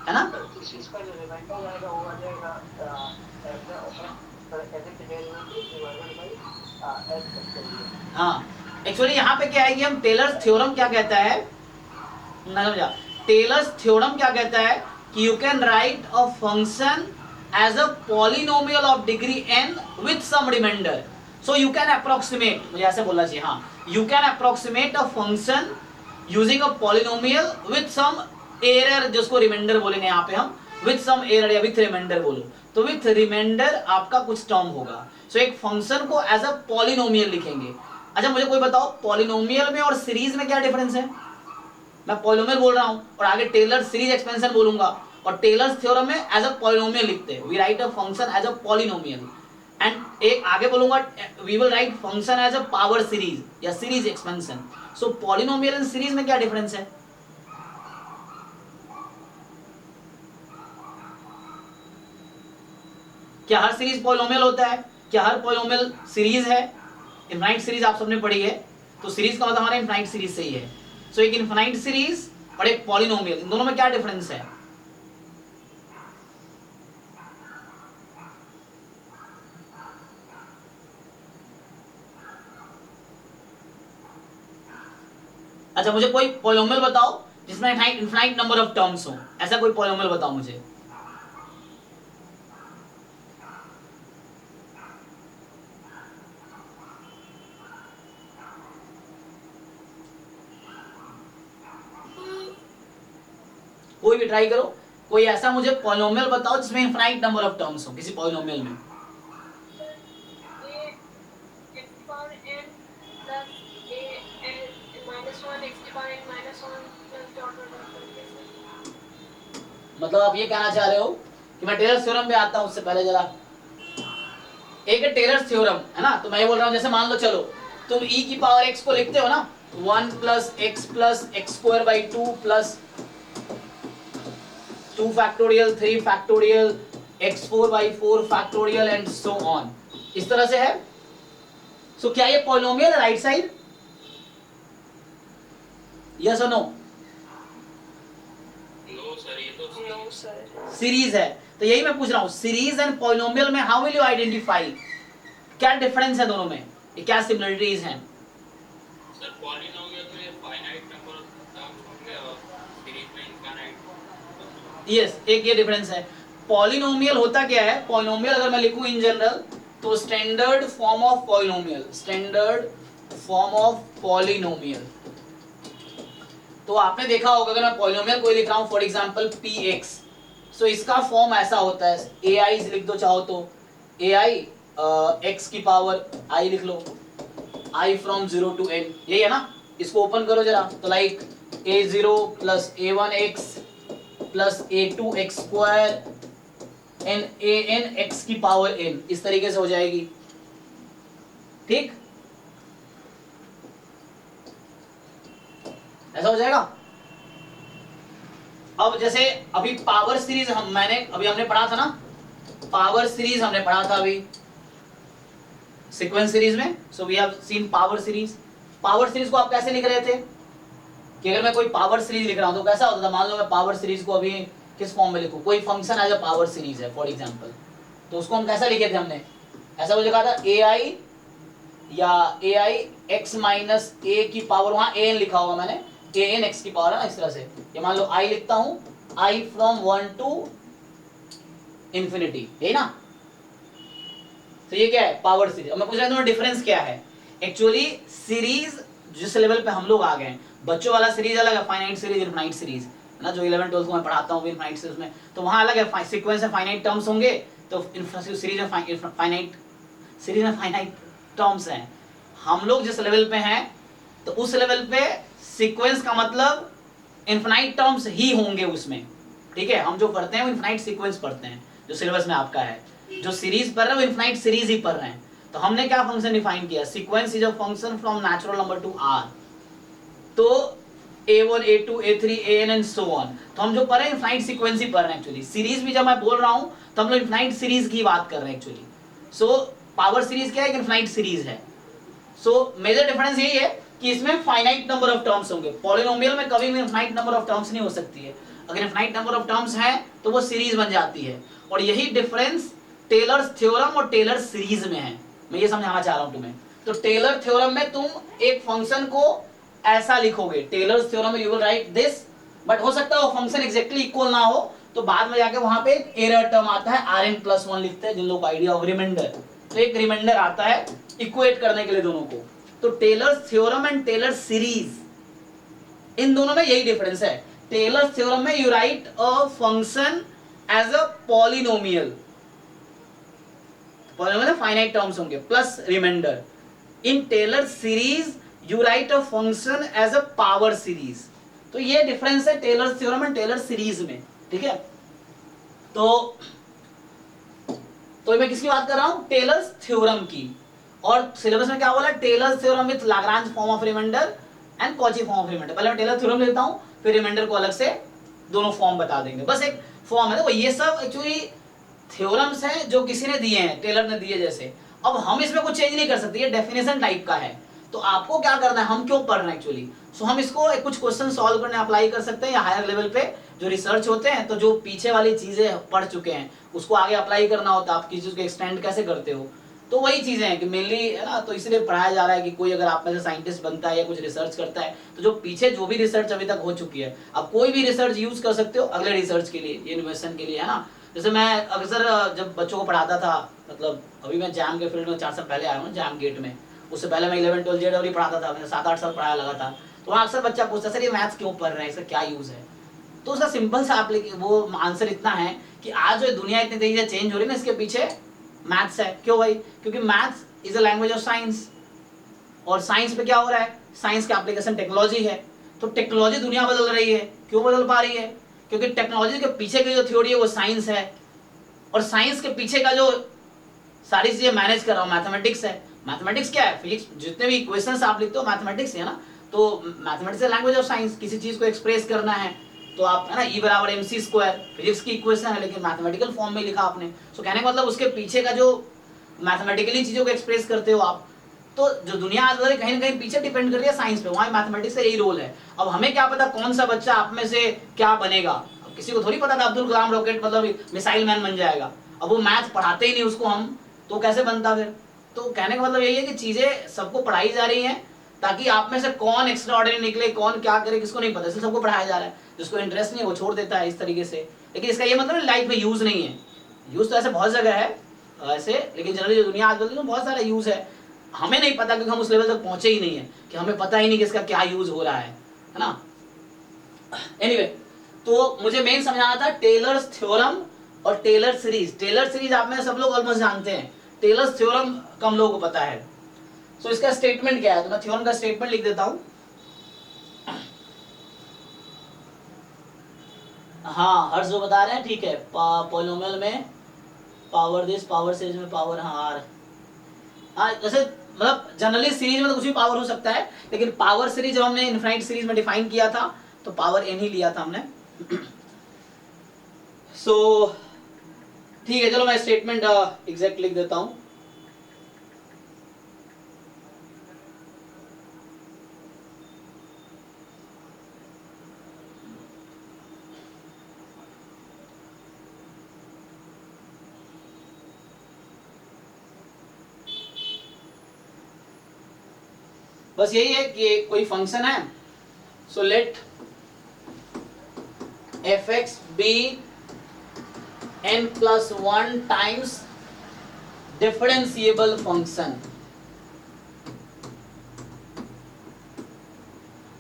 है ना? इस चीज का जो रिमाइंडर आएगा वो आ जाएगा हाँ एक्चुअली यहाँ पे क्या है कि हम टेलर्स थ्योरम क्या कहता है ना, समझा? टेलर्स थ्योरम क्या कहता है कि you can write a function as a polynomial of degree n with some reminder, so you can approximate, मुझे ऐसे बोलना चाहिए, हाँ, you can approximate a function using a polynomial with some error, जिसको रिमाइंडर बोलेंगे यहाँ पे हम, विथ सम एरर या विथ रिमाइंडर बोलो तो विथ रिमाइंडर आपका कुछ टर्म होगा। सो एक फंक्शन को एज अ पॉलिनोमियल लिखेंगे। अच्छा मुझे कोई बताओ पॉलिनोमियल में और सीरीज में क्या डिफरेंस है? मैं पॉलिनोमियल बोल रहा हूं और आगे टेलर सीरीज एक्सपेंशन बोलूंगा, और टेलर्स थ्योरम में एज अ पॉलिनोमियल लिखते हैं, we write a function as a polynomial, and एक आगे बोलूंगा we will write function as a power series या series expansion. So polynomial and series में क्या डिफरेंस है? क्या हर सीरीज पॉलिनोमियल होता है? क्या हर पॉलिनोमियल सीरीज है? इनफाइनाइट सीरीज आप सबने पढ़ी है, तो सीरीज का मतलब हमारा इनफाइनाइट सीरीज से ही है। सो एक इनफाइनाइट सीरीज और एक पॉलिनोमियल, इन दोनों में क्या डिफरेंस है? अच्छा मुझे कोई पॉलिनोमियल बताओ जिसमें इनफाइनाइट नंबर ऑफ टर्म्स हो, ऐसा कोई पॉलिनोमियल बताओ मुझे। कोई भी ट्राई करो, कोई ऐसा मुझे पॉलिनोमियल बताओ जिसमें इनफाइनाइट नंबर ऑफ टर्म्स हो किसी पॉलिनोमियल में। मतलब आप ये कहना चाह रहे हो कि मैं टेलर्स थ्योरम पे आता हूं, उससे पहले जरा एक टेलर्स थ्योरम है ना, तो मैं ये बोल रहा हूं जैसे मान लो चलो तुम e की पावर x को लिखते हो ना 1 plus x square by 2 plus 2 factorial 3 factorial x4 by 4 factorial and so on, इस तरह से है। सो क्या ये पॉलिनोमियल है राइट साइड? यस और नो? No sir. सीरीज है, तो यही मैं पूछ रहा हूं सीरीज एंड पॉलिनोमियल में हाउ विल यू आइडेंटिफाई, क्या डिफरेंस है दोनों में, ये क्या सिमिलरिटीज हैं? सर पॉलिनोमियल में फाइनाइट नंबर ऑफ टर्म्स होंगे और सीरीज में इनफाइनाइट। यस एक ये डिफरेंस है। पॉलिनोमियल होता क्या है, पॉलिनोमियल अगर मैं लिखूं इन जनरल तो standard form of polynomial, standard form of polynomial, तो आपने देखा होगा अगर मैं पॉलिनोमियल कोई लिख रहा हूं फॉर एग्जांपल px, सो इसका फॉर्म ऐसा होता है ai लिख दो चाहो तो ai x की पावर i लिख लो, i फ्रॉम 0 टू n, यही है ना? इसको ओपन करो जरा, तो like a0 plus a1x plus a2x square and an x की पावर n, इस तरीके से हो जाएगी, ठीक? ऐसा हो जाएगा। अब जैसे अभी पावर सीरीज हमने पढ़ा था ना, पावर सीरीज हमने पढ़ा था अभी सीक्वेंस सीरीज में, so we have seen power series. Power series को आप कैसे लिख रहे थे कि अगर मैं कोई पावर सीरीज लिख रहा हूं तो कैसा होता था, मान लो मैं पावर सीरीज को अभी किस फॉर्म में लिखूं, कोई function as a power series है फॉर एग्जांपल, तो उसको हम कैसा लिखे थे हमने, ऐसा मुझे कहा था ai या ai x माइनस a की पावर, वहां an लिखा होगा मैंने, an x की पावर है ना, इस तरह से। ये मान लो I लिखता हूं I फ्रॉम 1 टू इंफिनिटी, यही ना? तो ये क्या है पावर सीरीज। अब मैं पूछ रहा हूं डिफरेंस क्या है। एक्चुअली सीरीज जिस लेवल पे हम लोग आ गए, बच्चों वाला सीरीज अलग है, फाइनाइट सीरीज इनफाइनाइट सीरीज है ना, जो 11 12 को मैं पढ़ाता हूं इनफाइनाइट सीरीज में, तो वहां अलग है, सीक्वेंस में फाइनाइट टर्म्स होंगे, तो सीरीज में फाइनाइट टर्म्स हैं। हम लोग जिस लेवल पे हैं तो उस लेवल पे सीक्वेंस का मतलब इनफाइनाइट टर्म्स ही होंगे उसमें, ठीक है? हम जो पढ़ते हैं वो इनफाइनाइट सीक्वेंस पढ़ते हैं जो सिलेबस में आपका है, जो सीरीज पढ़ रहे हैं वो इनफाइनाइट सीरीज ही पढ़ रहे हैं। तो हमने क्या फंक्शन डिफाइन किया, sequence is a function from natural number two r, तो a1 a2 a3 an and so on, तो हम जो पढ़ रहे हैं इनफाइनाइट सीक्वेंस ही पढ़ रहे हैं एक्चुअली। सीरीज भी जब मैं बोल रहा हूं तो हम लोग इनफाइनाइट सीरीज की बात कर रहे हैं एक्चुअली। सो पावर सीरीज क्या है, इनफाइनाइट सीरीज है। सो मेजर डिफरेंस यही है कि इसमें फाइनाइट नंबर ऑफ टर्म्स होंगे। पॉलिनोमियल में कभी भी इनफाइनाइट नंबर ऑफ टर्म्स नहीं हो सकती है। अगर इनफाइनाइट नंबर ऑफ टर्म्स है तो वो सीरीज बन जाती है, और यही डिफरेंस टेलर्स थ्योरम और टेलर सीरीज में है। मैं ये समझाना चाह रहा हूं तुम्हें। तो टेलर थ्योरम में तुम एक फंक्शन को ऐसा लिखोगे, टेलर्स थ्योरम में you will write this, but हो सकता है वो फंक्शन एग्जैक्टली इक्वल ना हो, तो बाद में जाके वहां पे एक एरर टर्म आता है, Rn+1 लिखते हैं जिन लोगों को आइडिया ऑफ रिमाइंडर, तो एक रिमाइंडर आता है इक्वेट करने के लिए दोनों को। तो Taylor's theorem and Taylor series, इन दोनों में यही डिफरेंस है। टेलर्स थ्योरम में you write a function as a polynomial, polynomial finite terms होंगे plus remainder. In Taylor series you write a function as a power series. तो ये difference है Taylor theorem and Taylor series में, ठीक है। तो मैं किसकी बात कर रहा हूं? टेलर्स थ्योरम की। और सिलेबस में क्या बोला? Taylor's theorem with Lagrange form of reminder and Cauchy form of reminder. पहले मैं टेलर थ्योरम लेता हूं, फिर रिमाइंडर को अलग से दोनों फॉर्म बता देंगे। बस एक फॉर्म है। तो ये सब एक्चुअली थ्योरम्स हैं जो किसी ने दिए हैं, टेलर ने दिए जैसे। अब हम इसमें कुछ चेंज नहीं कर सकते, ये डेफिनेशन टाइप का है। तो आपको क्या करना है, हम क्यों पढ़ रहे हैं एक्चुअली, सो हम इसको कुछ क्वेश्चन सॉल्व करने अप्लाई कर सकते हैं, या हायर लेवल पे जो रिसर्च होते हैं, तो जो पीछे वाली चीजें पढ़ चुके हैं उसको आगे अप्लाई करना होता है। आप किसी चीज को एक्सटेंड कैसे करते हो, तो वही चीजें हैं कि मेनली है ना। तो इसलिए पढ़ाया जा रहा है कि कोई अगर आप में से साइंटिस्ट बनता है या कुछ रिसर्च करता है, तो जो पीछे जो भी रिसर्च अभी तक हो चुकी है, आप कोई भी रिसर्च यूज कर सकते हो अगले रिसर्च के लिए, इनोवेशन के लिए, है ना। जैसे मैं अक्सर जब बच्चों को पढ़ाता था, मतलब अभी मैं जैम के फील्ड में 4 साल पहले आया हूँ, जैम गेट में। उससे पहले मैं 11, 12 जेडब्ल्यू पढ़ाता था, मैंने 7-8 साल पढ़ाया लगा था। तो वहाँ अक्सर बच्चा पूछता, सर ये मैथ्स क्यों पढ़ रहे हैं, इसका क्या यूज है? तो उसका सिंपल सा वो आंसर इतना है कि आज जो दुनिया इतनी तेजी से चेंज हो रही है ना, इसके पीछे मैथ्स है। क्यों भाई? क्योंकि maths is a language of science, और साइंस पे क्या हो रहा है, साइंस का एप्लीकेशन टेक्नोलॉजी है। तो टेक्नोलॉजी दुनिया बदल रही है। क्यों बदल पा रही है? क्योंकि टेक्नोलॉजी के पीछे की जो थ्योरी है वो साइंस है, और साइंस के पीछे का जो सारी चीजें मैनेज कर रहा हूँ मैथमेटिक्स है। मैथमेटिक्स क्या है? फिजिक्स, जितने भी इक्वेशंस आप लिखते हो मैथमेटिक्स है ना। तो मैथमेटिक्स है लैंग्वेज ऑफ साइंस। किसी चीज को एक्सप्रेस करना है तो आप है ना, E=mc², फिजिक्स की इक्वेशन है लेकिन मैथमेटिकल फॉर्म में लिखा आपने। सो कहने का मतलब उसके पीछे का जो मैथमेटिकली चीजों को एक्सप्रेस करते हो आप, तो जो दुनिया आज कहीं ना कहीं पीछे डिपेंड कर रही है साइंस पे, वहाँ मैथमेटिक्स का यही रोल है। अब हमें क्या पता कौन सा बच्चा आप में से क्या बनेगा? अब किसी को थोड़ी पता था अब्दुल कलाम रॉकेट मतलब मिसाइल मैन बन जाएगा। अब वो मैथ पढ़ाते ही नहीं उसको हम, तो कैसे बनता फिर? तो कहने का मतलब यही है कि चीजें सबको पढ़ाई जा रही हैं, ताकि आप में से कौन एक्स्ट्राऑर्डिनरी निकले, कौन क्या करे, किसको नहीं पता, इसलिए सबको पढ़ाया जा रहा है। जिसको इंटरेस्ट नहीं है वो छोड़ देता है इस तरीके से। लेकिन इसका ये मतलब लाइफ में यूज नहीं है। यूज तो ऐसे बहुत जगह है ऐसे, लेकिन जनरली जो दुनिया आज बदली है बहुत सारा यूज है। हमें नहीं पता क्योंकि हम उस लेवल तक पहुंचे ही नहीं है कि हमें पता ही नहीं कि इसका क्या यूज हो रहा है ना। एनीवे, तो मुझे मेन समझाना था टेलर्स थ्योरम और टेलर सीरीज। टेलर सीरीज आप में सब लोग ऑलमोस्ट जानते हैं, टेलर्स थ्योरम कम लोगों को पता है। सो इसका स्टेटमेंट क्या है, तो मैं थ्योरम का स्टेटमेंट लिख देता हूं। हाँ, हर्ष जो बता रहे हैं ठीक है। पॉलिनोमियल में पावर दिस, पावर सीरीज में पावर आर। हाँ, जैसे मतलब जनरली सीरीज में तो कुछ भी पावर हो सकता है, लेकिन पावर सीरीज जब हमने इनफाइनाइट सीरीज में डिफाइन किया था तो पावर एन ही लिया था हमने। सो ठीक है, चलो मैं स्टेटमेंट एग्जैक्ट लिख देता हूं। बस यही है कि कोई फंक्शन है, so let f(x) be n+1 times differentiable function.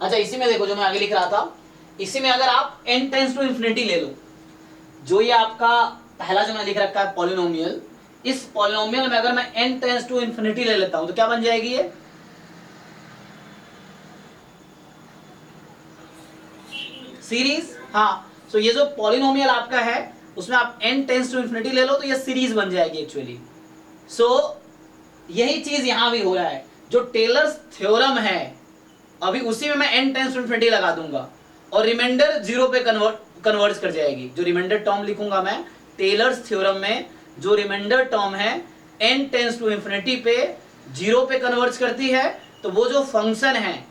अच्छा, इसी में देखो जो मैं आगे लिख रहा था, इसी में अगर आप n टेंस टू इंफिनिटी ले लो, जो ये आपका पहला जो मैं लिख रखा है पॉलिनोमियल, इस पॉलिनोमियल में अगर मैं n टेंस टू इंफिनिटी ले लेता हूं तो क्या बन जाएगी ये? सीरीज। हाँ, सो ये जो पॉलिनोमियल आपका है उसमें आप n टेंस टू इंफिनिटी ले लो तो ये सीरीज बन जाएगी एक्चुअली। सो यही चीज यहां भी हो रहा है। जो टेलर्स थ्योरम है अभी उसी में मैं n टेंस टू इंफिनिटी लगा दूंगा और रिमाइंडर 0 पे कन्वर्ज कर जाएगी। जो रिमाइंडर टर्म लिखूंगा मैं टेलर्स थ्योरम में, जो रिमाइंडर टर्म है n टेंस टू इंफिनिटी पे 0 पे कन्वर्ज करती है, तो वो जो फंक्शन है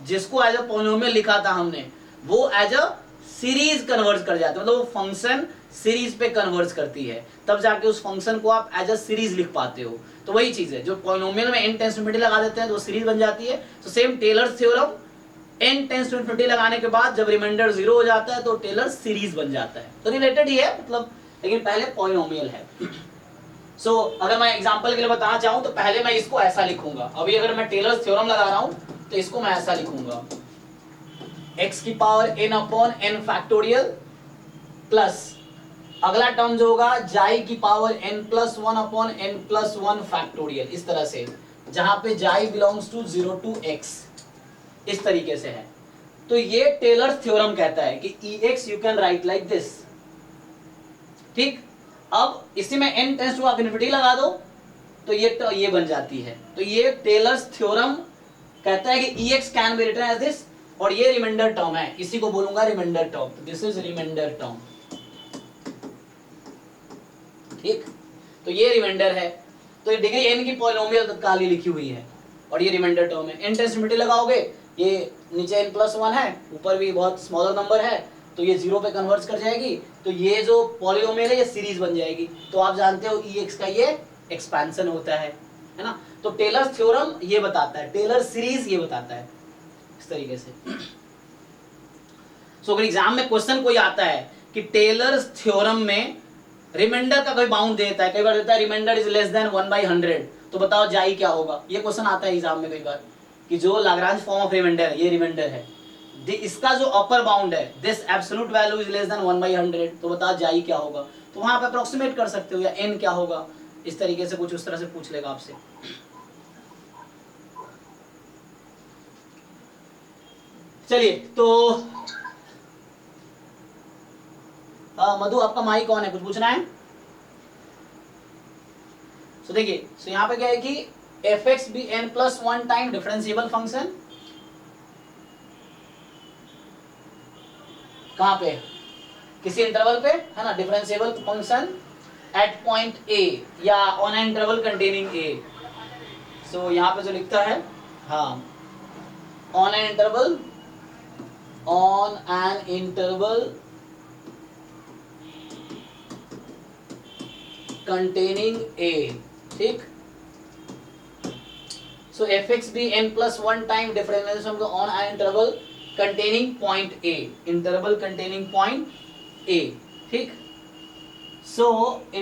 जिसको एज अ पॉलिनोमियल लिखा था हमने, वो एज अ सीरीज कन्वर्ट कर जाते हैं, मतलब वो फंक्शन सीरीज पे कन्वर्ट करती है, तब जाके उस फंक्शन को आप एज अ सीरीज लिख पाते हो। तो वही चीज है, जो पॉलिनोमियल में n टेंस टू इन्फिनिटी लगा देते हैं तो वो सीरीज बन जाती है। तो same Taylor's theorem, n tends to infinity लगाने के बाद जब रिमाइंडर 0 हो जाता है तो टेलर सीरीज बन जाता है। तो रिलेटेड ही है मतलब, लेकिन पहले पॉलिनोमियल है। सो अगर मैं एग्जांपल के लिए बताना चाहूं तो पहले मैं इसको ऐसा लिखूंगा। अभी अगर मैं टेलर्स थ्योरम लगा रहा हूं तो इसको मैं ऐसा लिखूंगा, x की power n upon n factorial plus अगला टर्म जो होगा जाई की power n plus 1 upon n plus 1 factorial, इस तरह से, जहां पे जाई बिलोंग्स टू 0 टू x, इस तरीके से है। तो ये टेलर्स थ्योरम कहता है कि ex you can write like this. ठीक, अब इसी में n टेंस टू आप इन्फिनिटी लगा दो तो ये बन जाती है। तो ये टेलर्स थ्योरम कहता है कि ex can be written as this, और ये रिमाइंडर टर्म है, इसी को बोलूंगा reminder term. This is reminder term. ठीक, तो ये रिमाइंडर है। तो ये डिग्री n की पॉलिनोमियल तत्काल लिखी हुई है और ये रिमाइंडर टर्म है। n टेंस टू इन्फिनिटी लगाओगे, ये नीचे n प्लस 1 है, ऊपर भी बहुत स्मॉलर नंबर है, तो ये 0 पे कन्वर्ट कर जाएगी। तो ये जो पॉलिनोमियल है ये सीरीज बन जाएगी। तो आप जानते हो ex का ये एक्सपेंशन होता है ना। तो टेलर्स थ्योरम ये बताता है, टेलर सीरीज ये बताता है, इस तरीके से। सो अगर एग्जाम में क्वेश्चन कोई आता है कि टेलर्स थ्योरम में रिमाइंडर का कोई बाउंड देता है, कई बार देता है रिमाइंडर इज लेस देन 1/100, तो बताओ जाई क्या होगा। ये क्वेश्चन आता है एग्जाम में कई बार कि जो लाग्रांज फॉर्म ऑफ रिमाइंडर है, ये रिमाइंडर है, इसका जो अपर बाउंड है this absolute value is less than 1/100, तो बताओ जाई क्या होगा। तो वहां पे अप्रोक्सीमेट कर सकते हो, या n क्या होगा, इस तरीके से कुछ उस तरह से पूछ लेगा आपसे। चलिए, तो मधु आपका माइक कौन है, कुछ पूछना है? सो देखिए, सो यहाँ पे क्या है कि fx भी n plus 1 time differentiable function, कहां पे, किसी इंटरवल पे है ना, differentiable function at point a या on an interval containing a। सो यहाँ पे जो लिखता है, हाँ, on an interval, on an interval containing a, ठीक। so fx be n plus 1 time differentiation from the on an interval containing point a, interval containing point a, ठीक। so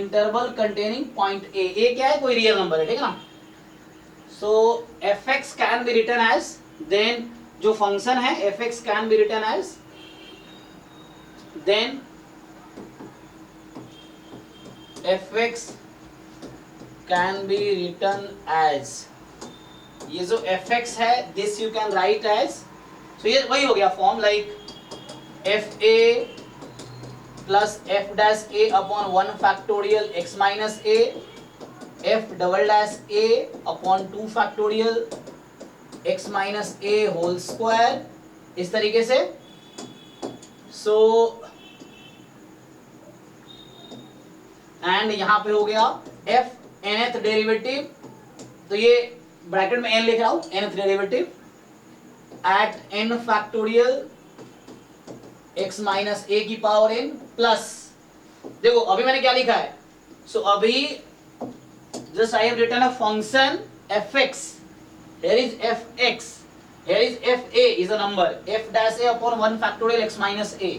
interval containing point a, a क्या है, कोई real number है, ठीक है ना। so fx can be written as, then जो function है fx can be written as, then fx can be written as, ये जो fx है this you can write as, so ये वही हो गया form like fa plus f dash a upon 1 factorial x minus a, f double dash a upon 2 factorial x minus a whole square, इस तरीके से। so एंड यहाँ पे हो गया f nth डेरिवेटिव, तो ये ब्रैकेट में n लिख रहा हूं, nth derivative at n factorial x minus a की पावर n प्लस, देखो अभी मैंने क्या लिखा है, सो अभी just I have written a function fx, here is fx, here is fa is a number, f dash a upon 1 factorial x minus a,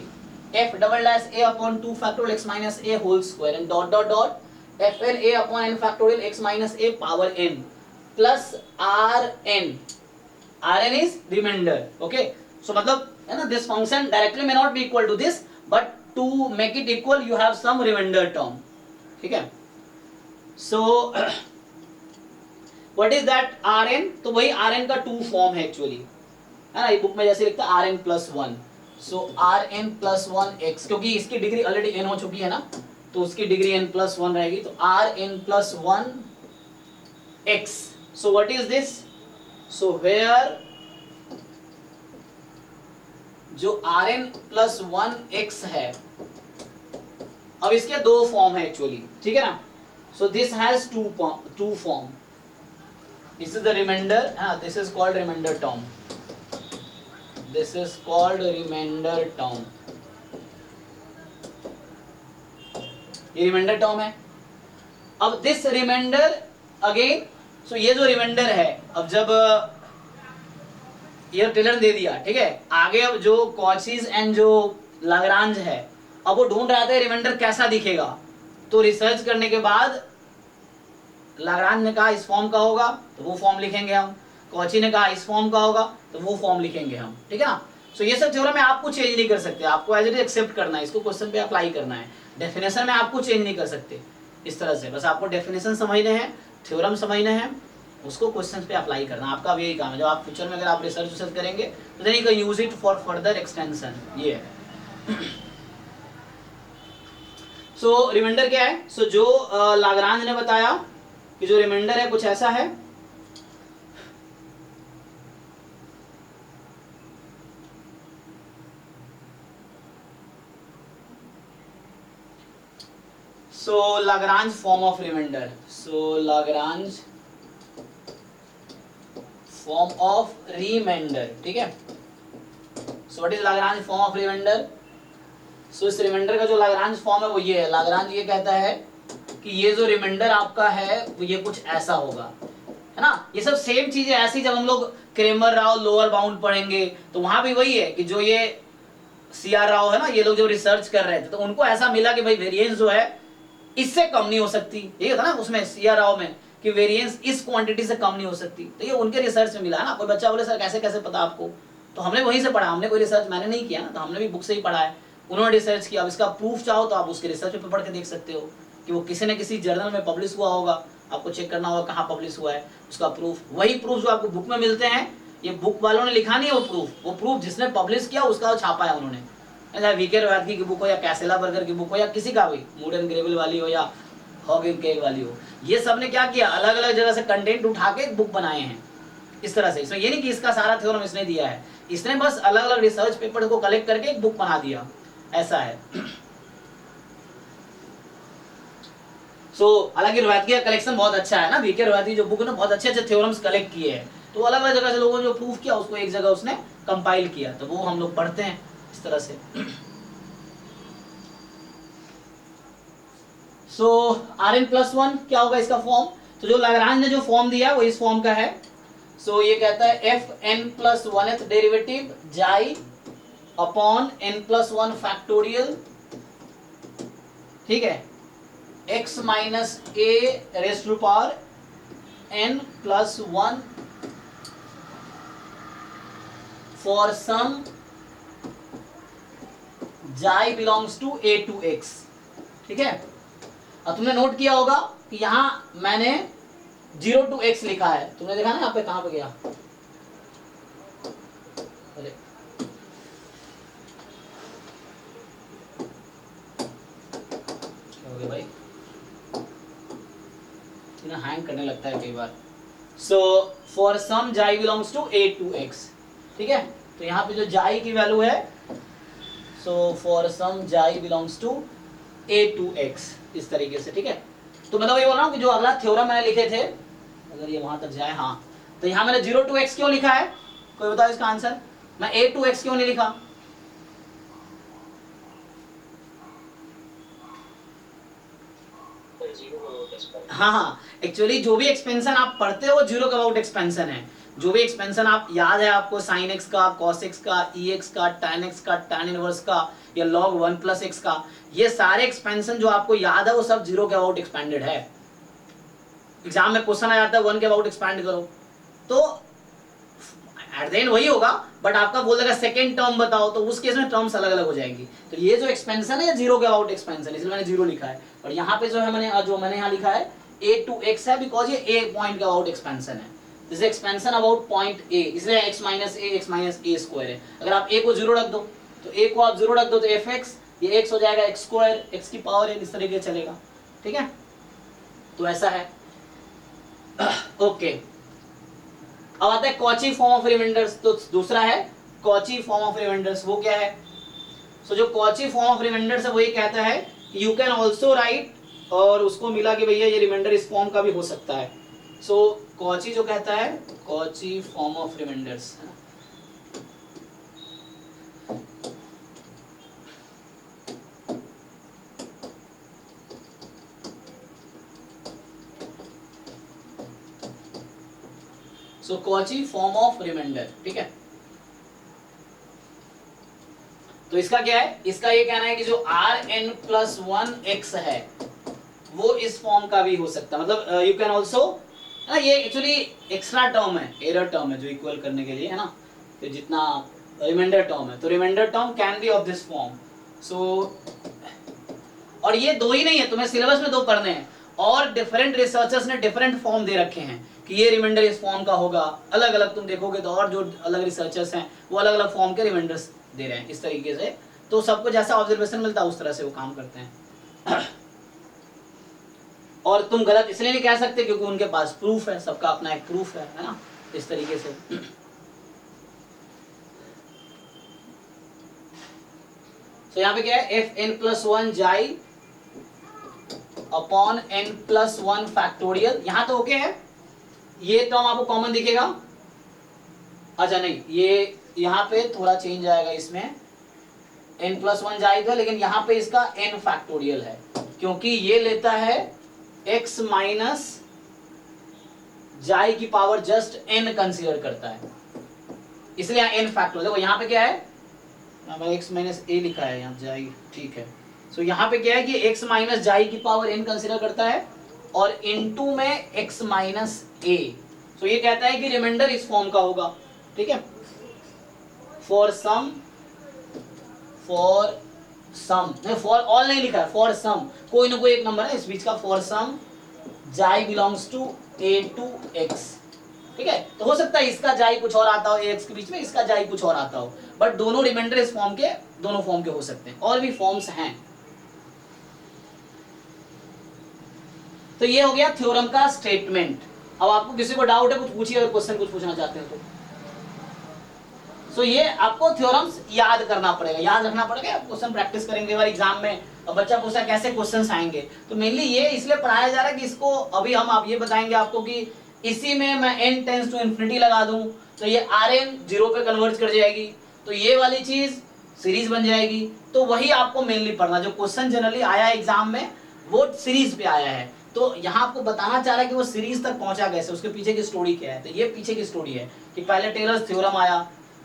f double dash a upon 2 factorial x minus a whole square, and dot dot dot fn a upon n factorial x minus a power n plus rn, rn is remainder, okay। so मतलब है ना, this function directly may not be equal to this, but to make it equal you have some remainder term, ठीक है। so what is that rn, तो वही rn का 2 form है actually, है ना, ये बुक में जैसे लिखता है rn plus 1, so rn plus 1 x, क्योंकि इसकी डिग्री ऑलरेडी n हो चुकी है ना, तो उसकी डिग्री n plus 1 रहेगी, तो rn plus 1 x। so what is this, so where जो rn plus 1 x है, अब इसके 2 फॉर्म है एक्चुअली, ठीक है ना। so this has two form, this is the remainder, हाँ this is called remainder term, this is called remainder term, ये रिमाइंडर टर्म है। अब दिस रिमाइंडर अगेन, सो ये जो रिमाइंडर है, अब जब ये टेलर दे दिया, ठीक है, आगे अब जो कॉचीज एंड जो लाग्रांज है, अब वो ढूंढ रहा था रिमाइंडर कैसा दिखेगा, तो रिसर्च करने के बाद लाग्रांज ने कहा इस फॉर्म का होगा, तो वो फॉर्म लिखेंगे हम, कॉची ने कहा इस फॉर्म का होगा, तो वो फॉर्म लिखेंगे हम, ठीक है ना। सो ये सब थ्योरम में आपको चेंज नहीं कर सकते, आपको एज इट इज एक्सेप्ट करना है, इसको क्वेश्चन पे अप्लाई करना है, डेफिनेशन में आपको चेंज नहीं कर सकते इस तरह से, बस आपको डेफिनेशन समझने हैं, थ्योरम समझने हैं, उसको क्वेश्चन पे अप्लाई करना, आपका भी यही काम है। जब आप फ्यूचर में अगर आप रिसर्च करेंगे तो then you can use it for further extension, ये है। सो रिमाइंडर क्या है, सो जो लाग्रांज ने बताया कि जो रिमाइंडर है कुछ ऐसा है, so Lagrange form of remainder, so Lagrange form of remainder, ठीक है। so what is Lagrange form of remainder, so इस रिमाइंडर का जो Lagrange फॉर्म है वो ये है, Lagrange ये कहता है कि ये जो रिमाइंडर आपका है वो ये कुछ ऐसा होगा, है ना। ये सब सेम चीजें ऐसी, जब हम लोग क्रेमर राव लोअर बाउंड पढ़ेंगे तो वहां भी वही है कि जो ये CR राव है ना, ये लोग जो रिसर्च कर रहे थे तो उनको ऐसा मिला कि भाई वेरिएंस जो है इससे कम नहीं हो सकती, ये था ना उसमें CR राव में कि वेरिएंस इस क्वांटिटी से कम नहीं हो सकती, तो ये उनके रिसर्च में मिला है ना। कोई बच्चा बोले सर कैसे कैसे पता आपको, तो हमने वहीं से पढ़ा, हमने कोई रिसर्च मैंने नहीं किया ना, तो हमने भी बुक से ही पढ़ा है, उन्होंने रिसर्च किया। अब इसका प्रूफ चाहो तो आप उसके रिसर्च पेपर पढ़ के देख सकते हो कि वो किसी न किसी जर्नल में पब्लिश हुआ होगा, आपको चेक करना होगा कहाँ पब्लिश हुआ है, उसका प्रूफ, वही प्रूफ जो आपको बुक में मिलते हैं, ये बुक वालों ने लिखा नहीं है वो प्रूफ जिसने पब्लिश किया उसका छापा है उन्होंने, चाहे वीके रवादगी की बुक हो या कैसेला बर्गर की बुक हो या किसी का भी मूड एंड ग्रेविल वाली हो या हॉगिन केक वाली हो, ये सब ने क्या किया, अलग अलग जगह से कंटेंट उठा के बुक बनाए हैं इस तरह से। इसमें ये नहीं कि इसका सारा थ्योरम इसने दिया है, इसने बस अलग अलग रिसर्च पेपर को कलेक्ट करके एक बुक बना दिया, ऐसा है। हालांकि रवायती का कलेक्शन बहुत अच्छा है ना, वीके रवायती जो बुक है ना, बहुत अच्छे अच्छे थ्योरम्स कलेक्ट किए हैं, तो अलग अलग जगह से लोगों ने जो प्रूफ किया उसको एक जगह उसने कंपाइल किया, तो वो हम लोग पढ़ते हैं इस तरह से। सो Rn+1 क्या होगा इसका फॉर्म, तो जो लाग्रांज ने जो फॉर्म दिया वो इस फॉर्म का है। सो ये कहता है Fn+1th डेरिवेटिव जाई अपॉन n+1 फैक्टोरियल, ठीक है, x minus a raise to power n+1 for some xi belongs to a to x, ठीक है। अब तुमने नोट किया होगा कि यहाँ मैंने 0 to x लिखा है, तुमने देखा ना यहाँ पे कहाँ पे गया, अरे क्या हो गया भाई, इतना हैंग करने लगता है कई बार। सो for some xi belongs to a to x, ठीक है, तो यहाँ पे जो जाई की वैल्यू है, सो for some xi belongs to a to x, इस तरीके से, ठीक है। तो मतलब ये बोल रहा हूँ कि जो अगला थ्योरम मैंने लिखे थे, अगर ये वहां तक जाए, हाँ, तो यहाँ मैंने 0 to x क्यों लिखा है, कोई बताओ इसका आंसर, मैं a to x क्यों नहीं लिखा, हाँ, एक्चुअली जो भी एक्सपेंशन आप पढ़ते हो वो जीरो का अबाउट एक्सपेंशन है, जो भी एक्सपेंशन आप याद है आपको sin x का, cos x का, ex का, tan x का, tan इनवर्स का या log 1 plus x का, ये सारे एक्सपेंशन जो आपको याद है वो सब जीरो के अबाउट एक्सपेंडेड है। एग्जाम में क्वेश्चन आ जाता है 1 के अबाउट एक्सपेंड करो, तो एट द एंड वही होगा, बट आपका बोल देगा सेकंड टर्म बताओ, तो उस केस में टर्म्स अलग अलग हो जाएंगी। तो ये जो एक्सपेंशन है जीरो के अबाउट एक्सपेंशन, इसलिए मैंने जीरो लिखा है, और यहाँ पे जो है मैंने यहाँ लिखा है a to x है, बिकॉज ये a पॉइंट का अबाउट एक्सपेंशन है, this expansion about point a, इसलिए x माइनस a स्क्वायर है। अगर आप a को जीरो रख दो तो a को आप जीरो रख दो तो fx, ये x हो जाएगा x स्क्वायर, x की पावर है, इस तरीके से चलेगा, ठीक है, तो ऐसा है। ओके, अब आता है कॉची फॉर्म ऑफ रिमाइंडर्स, तो दूसरा है कॉची फॉर्म ऑफ रिमाइंडर्स, वो क्या है, सो जो कॉची फॉर्म ऑफ रिमाइंडर्स है वो ये कहता है कि यू कैन ऑल्सो राइट, और उसको मिला कि भैया ये रिमाइंडर इस फॉर्म का भी हो सकता है, सो कॉची जो कहता है कॉची फॉर्म ऑफ रिमाइंडर्स है ना, सो कॉची फॉर्म ऑफ रिमाइंडर, ठीक है। तो इसका क्या है, इसका ये कहना है कि जो Rn+1x है वो इस फॉर्म का भी हो सकता है, मतलब यू कैन ऑल्सो ना, ये एक्चुअली एक्स्ट्रा टर्म है, एरर टर्म है जो इक्वल करने के लिए है ना, तो जितना रिमाइंडर टर्म है, तो remainder term can be of this form. So और ये दो ही नहीं है, तुम्हें सिलेबस में दो पढ़ने हैं, और डिफरेंट रिसर्चर्स ने डिफरेंट फॉर्म दे रखे हैं कि ये रिमाइंडर इस फॉर्म का होगा, अलग अलग तुम देखोगे तो, और जो अलग रिसर्चर्स हैं वो अलग अलग फॉर्म के रिमाइंडर्स दे रहे हैं इस तरीके से। तो सबको जैसा ऑब्जर्वेशन मिलता है उस तरह से वो काम करते हैं। और तुम गलत इसलिए नहीं कह सकते क्योंकि उनके पास प्रूफ है, सबका अपना एक प्रूफ है ना, इस तरीके से। तो यहाँ पे क्या है, Fn+1 जाई अपॉन n+1 फैक्टोरियल, यहाँ तो ओके है, ये टर्म आपको कॉमन दिखेगा। अच्छा नहीं, ये यहाँ पे थोड़ा चेंज आएगा, इसमें n+1 जाई तो है, लेकिन यहाँ पे इसका n फैक्टोरियल है, क्योंकि ये लेता है x माइनस जाई की पावर जस्ट n कंसीडर करता है, इसलिए यहाँ n फैक्टोरियल। देखो यहाँ पे क्या है, x माइनस a लिखा है यहाँ जाई, ठीक है। सो यहाँ पे क्या है कि x माइनस जाई की पावर n कंसीडर करता है और इनटू में x माइनस a। सो ये कहता है कि रिमाइंडर इस फॉर्म का होगा, ठीक है। फॉर सम नहीं, फॉर ऑल नहीं लिखा है, फॉर सम कोई ना कोई एक नंबर है इस बीच का, for some xi belongs to a to x, ठीक है। तो हो सकता है इसका जाई कुछ और आता हो ax के बीच में, इसका जाई कुछ और आता हो, बट दोनों रिमाइंडर इस फॉर्म के, दोनों फॉर्म के हो सकते हैं, और भी फॉर्म्स हैं। तो ये हो गया थ्योरम का स्टेटमेंट। अब आपको किसी को डाउट है कुछ पूछिए, अगर क्वेश्चन कुछ पूछना चाहते हैं तो। सो ये आपको थ्योरम्स याद करना पड़ेगा, याद रखना पड़ेगा, क्वेश्चन प्रैक्टिस करेंगे बार एग्जाम में, और बच्चा पूछा कैसे क्वेश्चंस आएंगे, तो मेनली ये इसलिए पढ़ाया जा रहा है कि इसको अभी हम आप ये बताएंगे आपको कि इसी में मैं n टेंस टू इन्फिनिटी लगा दूं तो ये Rn 0 पे कन्वर्ट कर जाएगी, तो ये वाली चीज सीरीज बन जाएगी। तो वही आपको मेनली पढ़ना, जो क्वेश्चन जनरली आया एग्जाम में वो सीरीज पे आया है, तो यहाँ आपको बताना चाह रहा है कि वो सीरीज तक पहुंचा कैसे, उसके पीछे की स्टोरी क्या है। तो ये पीछे की स्टोरी है कि पहले टेलर्स थ्योरम आया,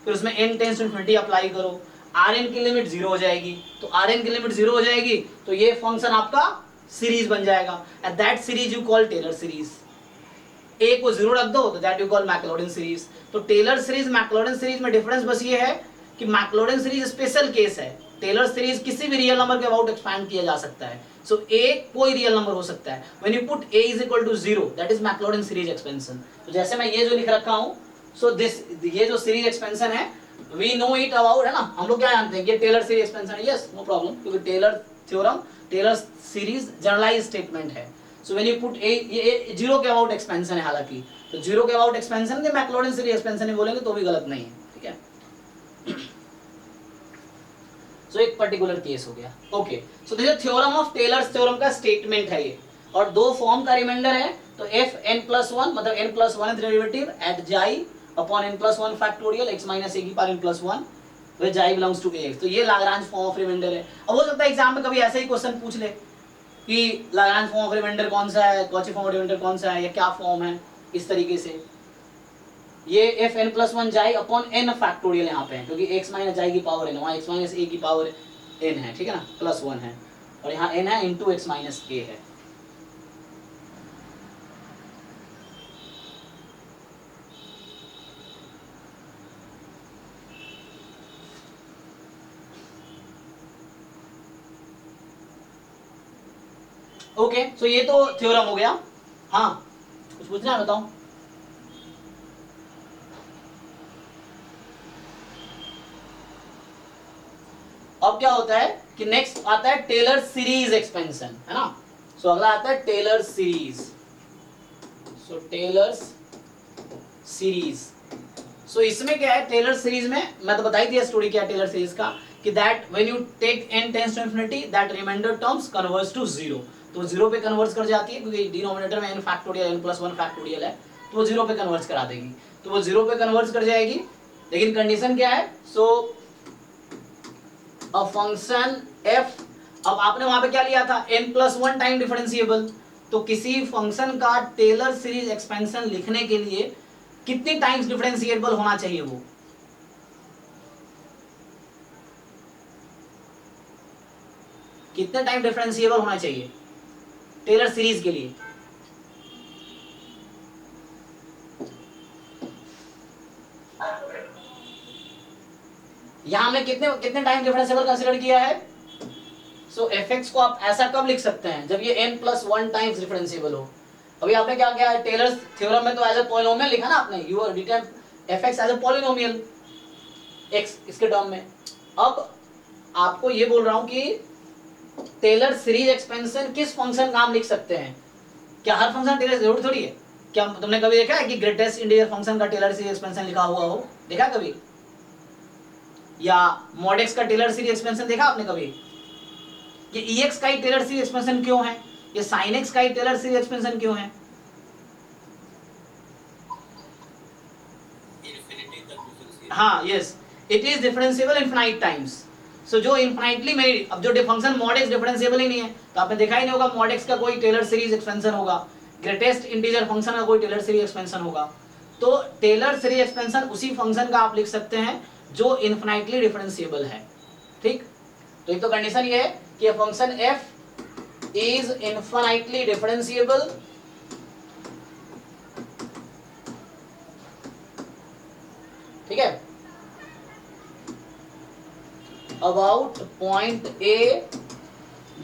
फिर उसमें n tends to infinity apply करो, Rn की लिमिट 0 हो जाएगी, तो Rn की लिमिट 0 हो जाएगी तो ये फंक्शन आपका सीरीज बन जाएगा, and that series you call Taylor series. a को 0 रख दो तो that you call Maclaurin series. तो टेलर सीरीज मैक्लॉरिन सीरीज में डिफरेंस बस ये है कि मैक्लॉरिन सीरीज स्पेशल केस है, टेलर सीरीज किसी भी रियल नंबर के अबाउट एक्सपैंड किया जा सकता है। सो a कोई रियल नंबर हो सकता है, when you put a is equal to 0 that is Maclaurin series expansion. तो जैसे मैं ये जो लिख रखा हूँ, सो दिस ये जो सीरीज एक्सपेंशन है वी नो इट अबाउट, है ना, हम लोग क्या जानते हैं कि टेलर सीरीज एक्सपेंशन है, यस नो प्रॉब्लम, क्योंकि Taylor theorem Taylor series generalize statement है। So when you put a, ये 0 के अबाउट एक्सपेंशन है, हालांकि तो 0 के अबाउट एक्सपेंशन के मैक्लॉरिन सीरीज एक्सपेंशन ही बोलेंगे तो भी गलत नहीं है, ठीक है। सो एक पर्टिकुलर केस हो गया, okay. So this is theorem of Taylor's theorem का स्टेटमेंट है ये, और दो फॉर्म का रिमाइंडर है, तो Fn+1 मतलब n+1 डेरिवेटिव एट जाई upon n+1 factorial x minus a की पावर n+1 where जाई बिलोंग्स टू ax। तो ये लाग्रांज फॉर्म ऑफ रिमाइंडर है। अब हो सकता है एग्जाम में कभी ऐसा ही क्वेश्चन पूछ ले कि लाग्रांज फॉर्म ऑफ रिमाइंडर कौन सा है, कॉची फॉर्म ऑफ रिमाइंडर कौन सा है, या क्या फॉर्म है, इस तरीके से। ये Fn+1 जाई अपॉन n फैक्टोरियल यहाँ पे है, क्योंकि x माइनस जाई की पावर n, वहाँ x माइनस a की पावर n है, ठीक है ना, +1 है, और यहाँ n है इंटू x माइनस a है। ओके, सो ये तो थ्योरम हो गया। हाँ कुछ पूछना है, बताओ। अब क्या होता है कि नेक्स्ट आता है टेलर सीरीज एक्सपेंशन, है ना। सो अगला आता है टेलर सीरीज। सो टेलर्स सीरीज, सो इसमें क्या है, टेलर सीरीज में मैं तो बताई थी स्टोरी क्या है टेलर सीरीज का, कि that when you take n tends to infinity that reminder terms converts to 0। तो 0 पे कन्वर्ट कर जाती है, क्योंकि डिनोमिनेटर में n फैक्टोरियल n + 1 फैक्टोरियल है, तो वो 0 पे कन्वर्ट करा देगी, तो वो 0 पे कन्वर्ट कर जाएगी। लेकिन कंडीशन क्या है, सो अ फंक्शन f, अब आपने वहां पे क्या लिया था, n + 1 टाइम डिफरेंशिएबल, तो किसी फंक्शन का टेलर सीरीज एक्सपेंशन लिखने के लिए कितनी टाइम्स डिफरेंशिएबल होना चाहिए, वो कितने टाइम डिफरेंशिएबल होना चाहिए टेलर सीरीज के लिए? यहां हमने कितने कितने टाइम डिफरेंशिएबल कंसीडर किया है? सो fx को आप ऐसा कब लिख सकते हैं, जब ये n + 1 टाइम्स डिफरेंशिएबल हो। अभी आपने क्या किया है, टेलर्स थ्योरम में तो एज ए पॉलिनोमियल लिखा ना आपने, you are written fx as a polynomial x इसके टर्म में। अब आपको ये बोल रहा हूं कि टेलर सीरीज एक्सपेंशन किस फंक्शन का हम लिख सकते हैं। क्या हर फंक्शन टेलर जरूर थोड़ी है? क्या तुमने कभी देखा है कि ग्रेटेस्ट इंटीजर फंक्शन का टेलर सीरीज एक्सपेंशन लिखा हुआ हो? देखा कभी? या mod x का टेलर सीरीज एक्सपेंशन देखा आपने कभी? ये ex का ही टेलर सीरीज एक्सपेंशन क्यों है? ये sin x का ही टेलर सीरीज एक्सपेंशन क्यों है? हाँ, yes, it is differentiable infinite times. So जो इनफाइनाइटली मेरी, अब जो फंक्शन mod x डिफरेंशिएबल ही नहीं है, तो आपने देखा ही नहीं होगा mod x का कोई टेलर सीरीज एक्सपेंशन होगा, ग्रेटेस्ट इंटीजर फंक्शन का कोई टेलर सीरीज एक्सपेंशन होगा। तो टेलर सीरीज एक्सपेंशन उसी फंक्शन का आप लिख सकते हैं जो इनफाइनाइटली डिफरेंशिएबल है। ठीक, तो एक तो कंडीशन ये है कि function f is infinitely differentiable ठीक है, अबाउट पॉइंट a,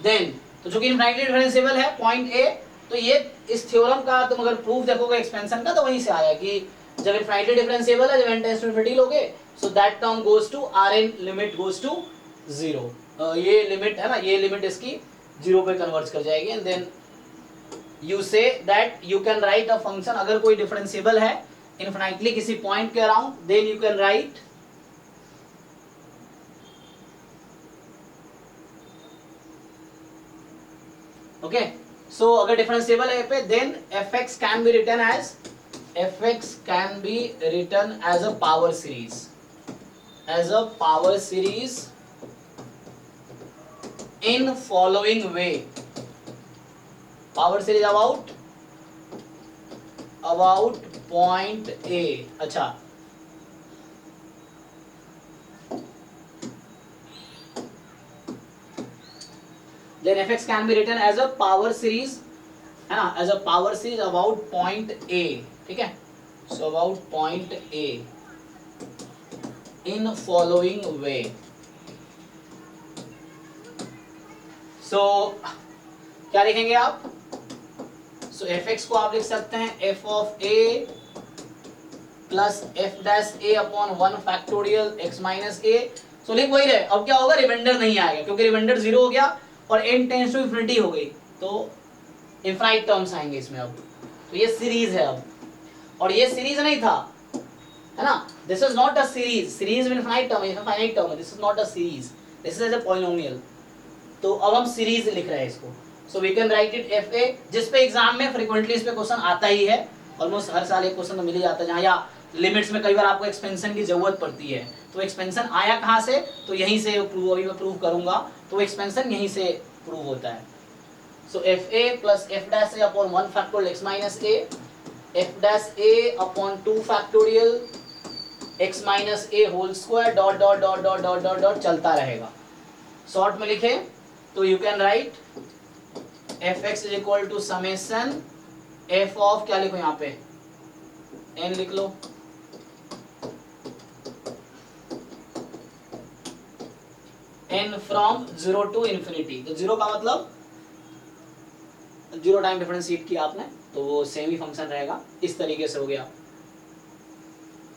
देन, तो जो कि इनफाइनाइटली डिफरेंशिएबल है पॉइंट a, तो ये इस थ्योरम का तुम अगर प्रूफ देखोगे एक्सपेंशन का, तो वहीं से आया कि जब इनफाइनाइटली डिफरेंशिएबल है, जब n टेंड्स टू इनफिनिटी लोगे, so that term goes to Rn, limit goes to 0। ये लिमिट है ना, ये लिमिट इसकी 0 पे कन्वर्ट कर जाएगी। And then you say that you can write a function, अगर कोई डिफरेंशिएबल है इनफिनिटली किसी पॉइंट के around, then you can write okay. So अगर डिफरेंशिएबल है पे, then fx can be written as a power series, in following way, power series about point A। अच्छा, then fx can be written as a power series, है ना, as a power series about point A, ठीक है। so about point A in following way, so क्या लिखेंगे आप? so fx को आप लिख सकते हैं f of a plus f dash a upon 1 factorial x minus a। so लिख वही रहे, अब क्या होगा, रिमाइंडर नहीं आएगा क्योंकि रिमाइंडर 0 हो गया और n टेंड्स टू इनफिनिटी हो गई, तो इनफाइनाइट टर्म्स आएंगे इसमें अब। तो ये सीरीज है अब, और ये सीरीज नहीं था, है ना, this is not a series, series में इनफाइनाइट टर्म है, इनफाइनाइट टर्म है, this is not a series, this is a polynomial. तो अब हम सीरीज लिख रहे हैं इसको, so we can write it f a, जिस पे एग्जाम में फ्रीक्वेंटली इस पे क्वेश्चन आता ही है, ऑलमोस्ट हर साल एक क्वेश्चन तो मिल ही जाता है, जहाँ या लिमिट्स में कई बार आपको एक्सपेंशन की जरूरत पड़ती है। तो एक्सपेंशन आया कहाँ से, तो यहीं से प्रूव, अभी मैं प्रूव करूंगा, तो एक्सपेंशन यहीं से प्रूव होता है। So F A plus F dash A upon 1 factorial x minus A, F dash A upon 2 factorial x minus A whole square, dot dot dot dot dot dot dot चलता रहेगा। Short में लिखे तो you can write F X is equal to summation F of, क्या लिखो यहाँ पे, N लिख लो, एन फ्रॉम 0 टू इन्फिनिटी। तो 0 का मतलब 0 टाइम डिफरेंशिएट किया आपने, तो वो सेम ही फंक्शन रहेगा, इस तरीके से हो गया।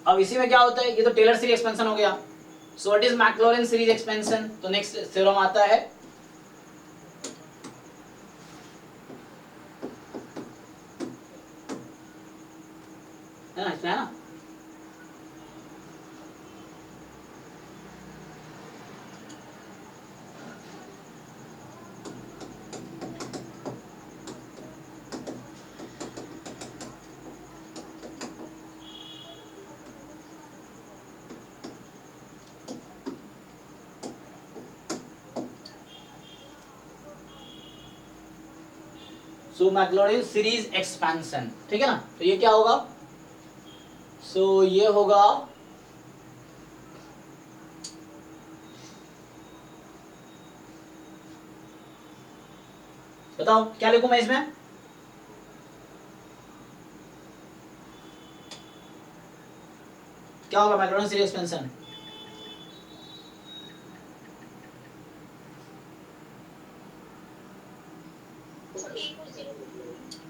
अब इसी में क्या होता है, ये तो टेलर सीरीज एक्सपेंशन हो गया। So what is Maclaurin series expansion, तो नेक्स्ट थ्योरम आता है ना, इसमें है ना, सो मैक्लॉरिन सीरीज एक्सपेंशन, ठीक है ना। तो ये क्या होगा, सो ये होगा बताओ क्या लिखूं मैं इसमें, क्या होगा मैक्लॉरिन सीरीज एक्सपेंशन,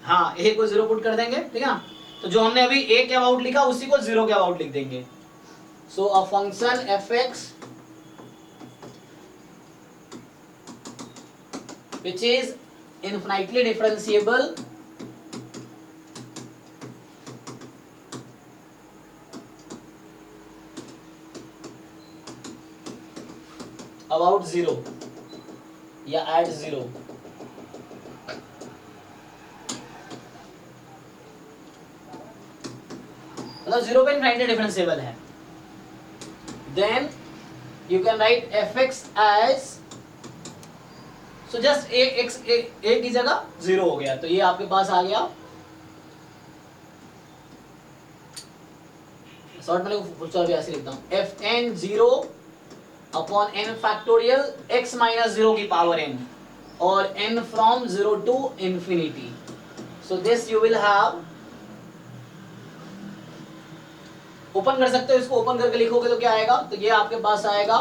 हाँ ए को 0 पुट कर देंगे, ठीक है ना। तो जो हमने अभी ए के अबाउट लिखा उसी को 0 के अबाउट लिख देंगे। So a function F X which is infinitely differentiable about 0 या at 0, मतलब 0 पे इनफाइनाइटली डिफरेंशिएबल है, then you can write F x as, so just a की जगह 0 हो गया, तो ये आपके पास आ गया, शॉर्ट में फुल स्टॉप भी ऐसे लिखता हूँ, f n 0 upon n factorial x minus 0 की पावर n और n from 0 to infinity. So this you will have, open कर सकते हो इसको, ओपन करके लिखोगे तो क्या आएगा, तो ये आपके पास आएगा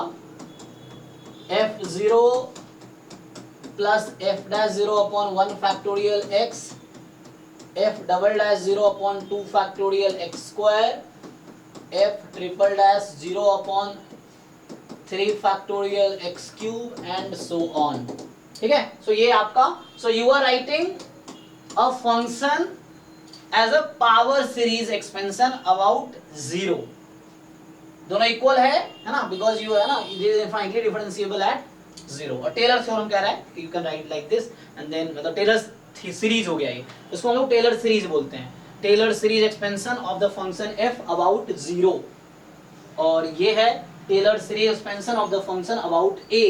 f0 plus f dash 0 upon 1 factorial x, f double dash 0 upon 2 factorial x square, f triple dash 0 upon 3 factorial x cube and so on, ठीक है। सो ये आपका, so you are writing a function as a power series expansion about 0, दोनों इक्वल है ना, because you है ना, it is infinitely differentiable at 0, और टेलर थ्योरम कह रहा है you can write like this and then, मतलब टेलर सीरीज हो गया ये, इसको हम लोग टेलर सीरीज बोलते हैं, Taylor series expansion of the function f about 0, और ये है Taylor series expansion of the function about a।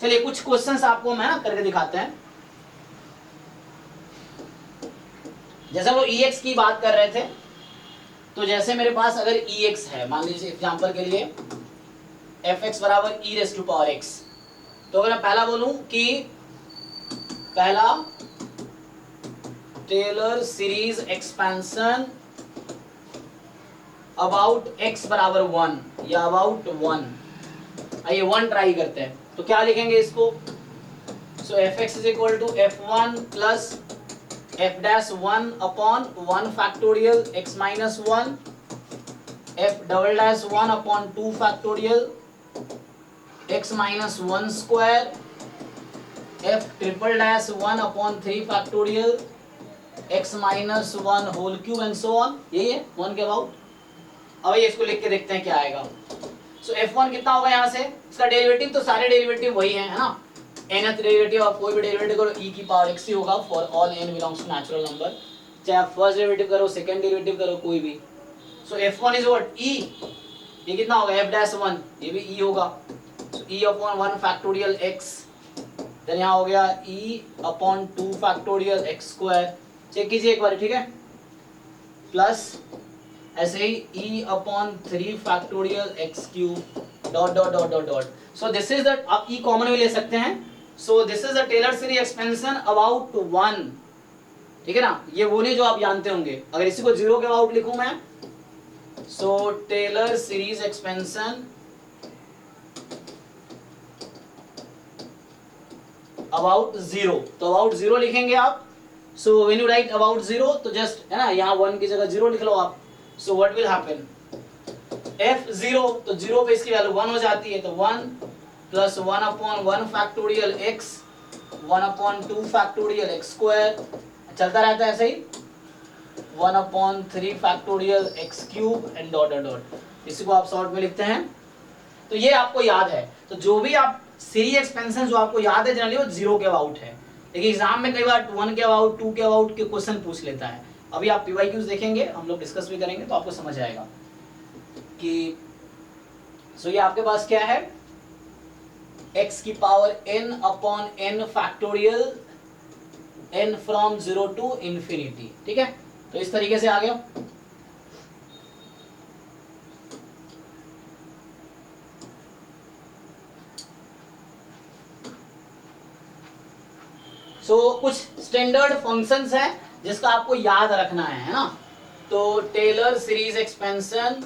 चलिए कुछ क्वेश्चंस आपको मैं ना करके दिखाते हैं, जैसे हम लोग ex की बात कर रहे थे, तो जैसे मेरे पास अगर ex है, मान लीजिए एग्जांपल के लिए fx बराबर e raise to power x, तो अगर मैं पहला बोलूं कि पहला Taylor series expansion about x बराबर 1 या अबाउट 1, आइए 1 ट्राई करते हैं, तो क्या लिखेंगे इसको, so fx is equal to f1 plus f dash 1 upon 1 factorial x minus 1, f double dash 1 upon 2 factorial x minus 1 square, f triple dash 1 upon 3 factorial x minus 1 whole cube and so on, यही है 1 के about. अब ये इसको लिख के देखते हैं क्या आएगा। सो f1 कितना होगा यहाँ से, इसका डेरिवेटिव तो सारे डेरिवेटिव वही है ना, nth डेरिवेटिव आप कोई भी डेरिवेटिव करो e की पावर x ही होगा for all n belongs to natural number, चाहे आप फर्स्ट डेरिवेटिव करो सेकंड डेरिवेटिव करो कोई भी। सो f1 इज व्हाट e, ये कितना होगा f डैश 1, ये भी e होगा, so e upon 1 factorial x, then यहाँ हो गया e upon 2 factorial x square, check कीजिए एक बार, ठीक है, प्लस ऐसे ही e upon 3 factorial x cube dot dot dot dot dot. So this is the, आप e कॉमन भी ले सकते हैं, so this is the Taylor series expansion about 1, ठीक है ना, ये वो नहीं जो आप जानते होंगे। अगर इसी को 0 के अबाउट लिखूं मैं, सो टेलर सीरीज एक्सपेंशन अबाउट 0, तो अबाउट 0 लिखेंगे आप। सो व्हेन यू राइट अबाउट 0, तो जस्ट है ना, यहाँ 1 की जगह 0 लिख लो आप। So what will happen, f0, तो 0 पे इसकी वैल्यू 1 हो जाती है, तो 1 plus 1 upon 1 factorial x, 1 upon 2 factorial x square, चलता रहता है ऐसे ही, 1 upon 3 factorial x cube and dot dot dot. इसी को आप शॉर्ट में लिखते हैं, तो ये आपको याद है। तो जो भी आप सीरीज एक्सपेंशन जो आपको याद है जनरली वो 0 के अबाउट है, लेकिन एग्जाम में कई बार 1 के अबाउट 2 के अबाउट के क्वेश्चन पूछ लेता है। अभी आप पीवाईक्यूज देखेंगे, हम लोग डिस्कस भी करेंगे, तो आपको समझ आएगा कि सो ये आपके पास क्या है, x की power n upon n factorial n from 0 to infinity. ठीक है, तो इस तरीके से आ गया। कुछ स्टैंडर्ड फंक्शंस है जिसका आपको याद रखना है ना। तो Taylor series expansion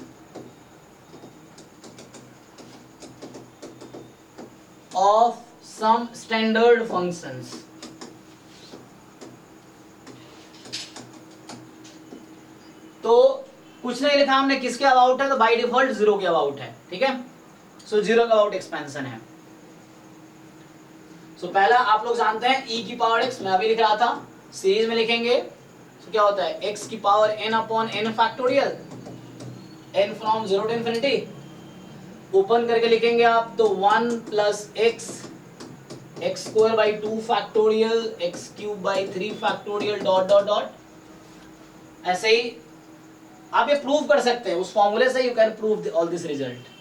of some standard functions. तो कुछ नहीं लिखा हमने किसके अबाउट है, तो बाय डिफॉल्ट 0 के अबाउट है। ठीक है, सो 0 के अबाउट एक्सपेंशन है। सो पहला आप लोग जानते हैं e की पावर x, मैं अभी लिख रहा था, सीरीज में लिखेंगे तो क्या होता है x की power n upon n factorial, n from 0 to infinity. Open करके लिखेंगे आप तो 1 plus x x square by 2 factorial x cube by 3 factorial dot dot dot. ऐसे ही आप ये प्रूव कर सकते हैं उस फॉर्मूले से, you can prove all this result.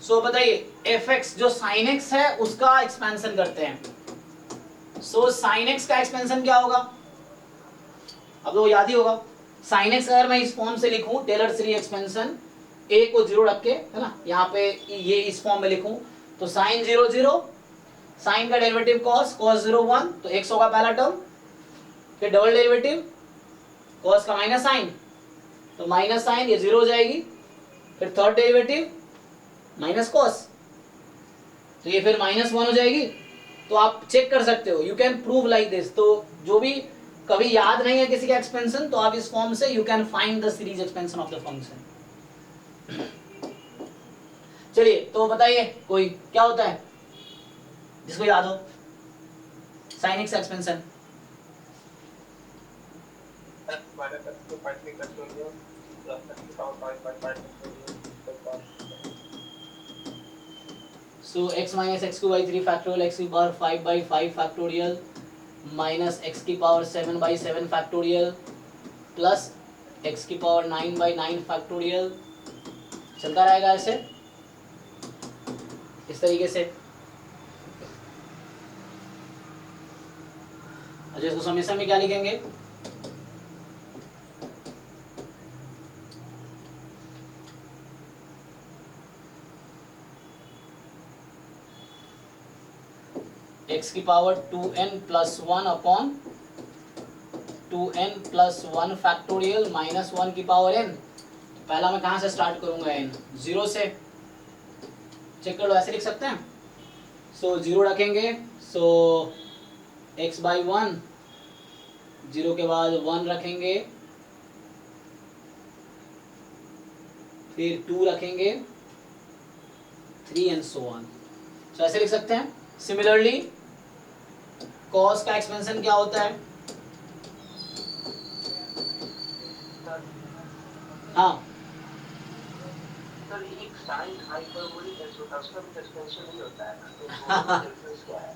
So बताइए fx जो sin x है उसका एक्सपेंशन करते हैं। सो sin x का एक्सपेंशन क्या होगा, अब वो याद ही होगा। sin x अगर मैं इस फॉर्म से लिखूं, टेलर सीरीज एक्सपेंशन a को 0 रख के, है ना, यहाँ पे ये इस फॉर्म में लिखूं तो sin 0 0, sin का डेरिवेटिव cos, cos 0 1, तो x होगा पहला टर्म, फिर डबल डेरिवेटिव cos का माइनस साइन, तो माइनस साइन ये 0 हो जाएगी, फिर थर्ड डेरिवेटिव माइनस कॉस, तो ये फिर -1 हो जाएगी। तो आप चेक कर सकते हो, you can prove like this. तो जो भी कभी याद नहीं है किसी का एक्सपेंशन, तो आप इस फॉर्म से you can find the series expansion of the function. चलिए तो बताइए कोई क्या होता है जिसको याद हो sin x expansion. So x minus x cube by 3 factorial x की power 5 by 5 factorial minus x की power 7 by 7 factorial plus x की पावर 9 by 9 factorial। चलता रहेगा ऐसे इस तरीके से। अच्छा, इसको समेशन में क्या लिखेंगे, x की power 2n plus 1 upon 2n plus 1 factorial minus 1 की पावर n। पहला मैं कहाँ से स्टार्ट करूंगा, n 0 से। चेक कर लो, ऐसे लिख सकते हैं। सो 0 रखेंगे, सो x बाई 1, 0 के बाद 1 रखेंगे, फिर 2 रखेंगे, 3 एंड सो ऑन। सो ऐसे लिख सकते हैं। सिमिलरली cos का एक्सपेंशन क्या होता है, हाँ सर एक साइन हाइपरबोलिक होता है, उसका भी एक्सपेंशन नहीं होता है, तो डिफरेंस क्या है?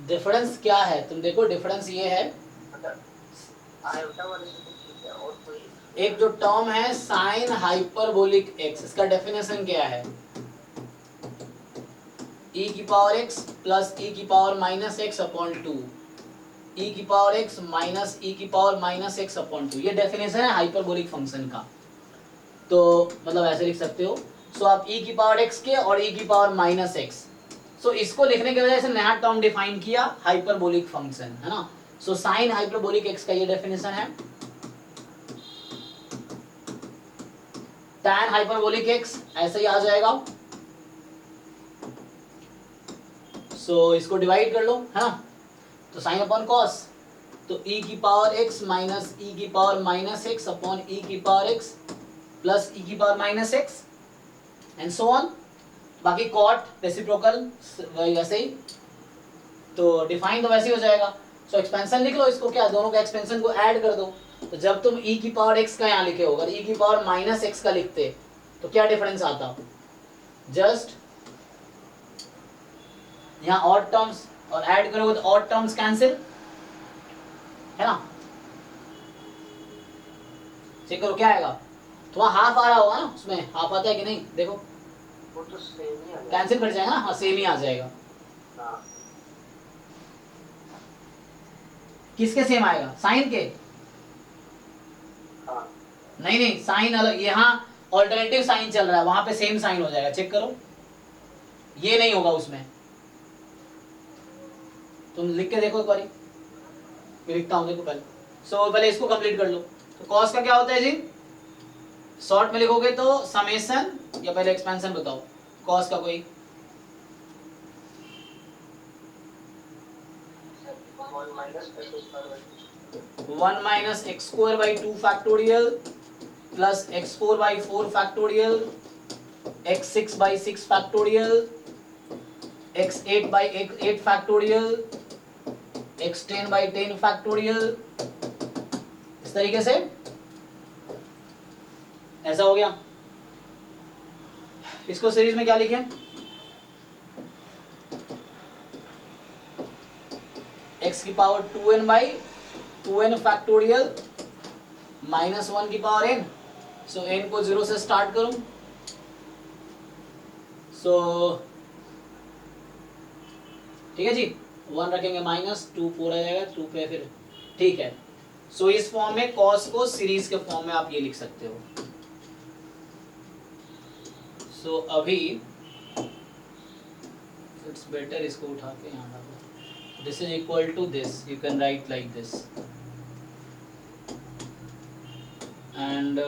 डिफरेंस क्या है, तुम देखो डिफरेंस ये है, मतलब आयोटा वाले से तो ठीक है, और कोई एक जो टर्म है साइन हाइपरबोलिक x, इसका डेफिनेशन क्या है, e की पावर x प्लस e की power minus x upon 2, e की पावर x माइनस e की पावर माइनस x अपॉन 2, ये डेफिनेशन है हाइपरबोलिक फंक्शन का। तो मतलब ऐसे लिख सकते हो। सो आप e की पावर x के और e की पावर माइनस x, सो इसको लिखने की वजह से नया टर्म डिफाइन किया हाइपरबोलिक फंक्शन, है ना। सो साइन हाइपरबोलिक x का ये डेफिनेशन है। tan हाइपरबोलिक x ऐसे ही आ जाएगा। सो इसको डिवाइड कर लो, है ना, तो साइन अपॉन कॉस, तो e की पावर x माइनस e की power minus x upon e की पावर x प्लस e की power minus x and so on. बाकी कॉट रेसिप्रोकल वैसे ही, तो डिफाइन तो वैसे ही हो जाएगा। सो एक्सपेंशन लिख लो, इसको क्या, दोनों का एक्सपेंशन को ऐड कर दो। तो जब तुम e की पावर x का यहाँ लिखे हो, अगर e की पावर माइनस x का लिखते तो क्या डिफरेंस आता, जस्ट यहाँ ऑड टर्म्स और ऐड करोगे तो ऑड टर्म्स कैंसिल, है ना। चेक करो क्या आएगा, तो वहाँ हाफ आ रहा होगा ना, उसमें हाफ आता है कि नहीं, देखो वो तो सेम ही आ कैंसिल कर जाएगा ना, हाँ सेम ही आ जाएगा। हाँ किसके सेम आएगा, साइन के? हाँ नहीं नहीं, साइन अलग, यहाँ ऑल्टरनेटिव साइन चल रहा है, वहां पे सेम साइन हो जाएगा, चेक करो, ये नहीं होगा उसमें। तुम लिख के देखो एक बारी, मैं लिखता हूँ देखो पहले। सो पहले इसको कंप्लीट कर लो। तो कॉस का क्या होता है जी, शॉर्ट में लिखोगे तो समेशन, या पहले एक्सपेंशन बताओ कॉस का कोई। 1 minus x square by 2. 1 - x² by 2 factorial plus x4 by 4 factorial, x6 by 6 factorial, x8 by 8 factorial, x10 by 10 factorial, इस तरीके से ऐसा हो गया। इसको सीरीज में क्या लिखें, x की power 2n by 2n factorial minus 1 की पावर n। सो n को 0 से स्टार्ट करूं, सो ठीक है जी, 1 रखेंगे माइनस 2 4 आ जाएगा, 2 पे फिर ठीक है। सो इस फॉर्म में कॉस को सीरीज के फॉर्म में आप ये लिख सकते हो। सो अभी इट्स बेटर इसको उठा के यहाँ डालो, this is equal to this, you can write like this, and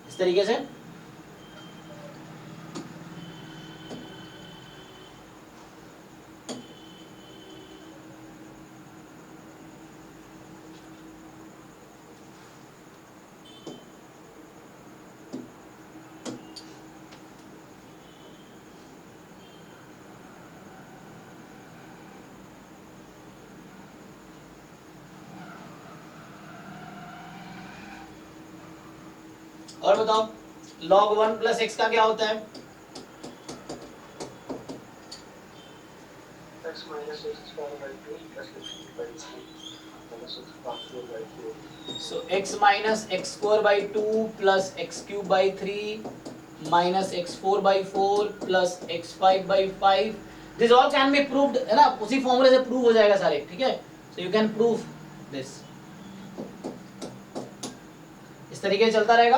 इस तरीके से और बताओ log 1 प्लस x का क्या होता है, x minus x square by 2 plus x by 3 minus x factorial by 4. so x minus x square by 2 plus x cube by 3 minus x4 by 4 plus x5 by 5, this all can be proved, है ना, उसी फॉर्मूले से prove हो जाएगा सारे, ठीक है। so you can prove this, इस तरीके से चलता रहेगा।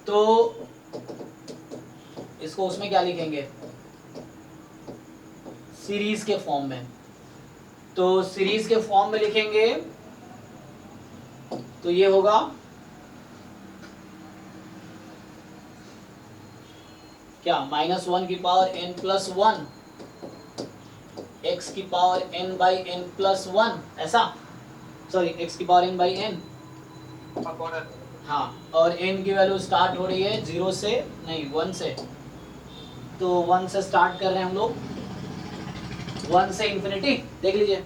तो इसको उसमें क्या लिखेंगे, सीरीज के फॉर्म में। तो सीरीज के फॉर्म में लिखेंगे तो ये होगा क्या, -1 की पावर n प्लस 1 x की power n by n plus 1, ऐसा, सॉरी x की पावर n बाई n, हाँ, और n की वैल्यू स्टार्ट हो रही है 0 से, नहीं 1 से, तो 1 से स्टार्ट कर रहे हैं हम लोग, 1 से इंफिनिटी, देख लीजिए।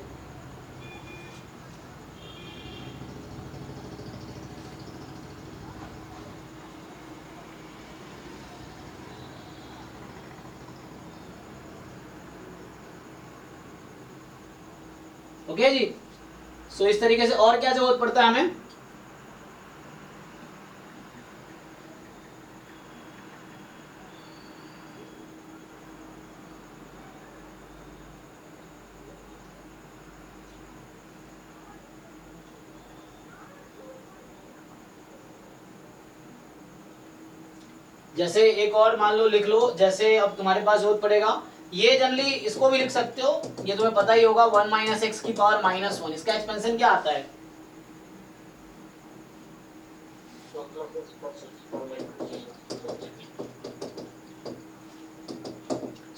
ओके जी, सो इस तरीके से। और क्या जरूरत पड़ता है हमें, जैसे एक और मान लो लिख लो, जैसे अब तुम्हारे पास जरूरत पड़ेगा, ये जनरली इसको भी लिख सकते हो, ये तुम्हें पता ही होगा, 1 माइनस एक्स की पावर -1, इसका एक्सपेंशन क्या आता है,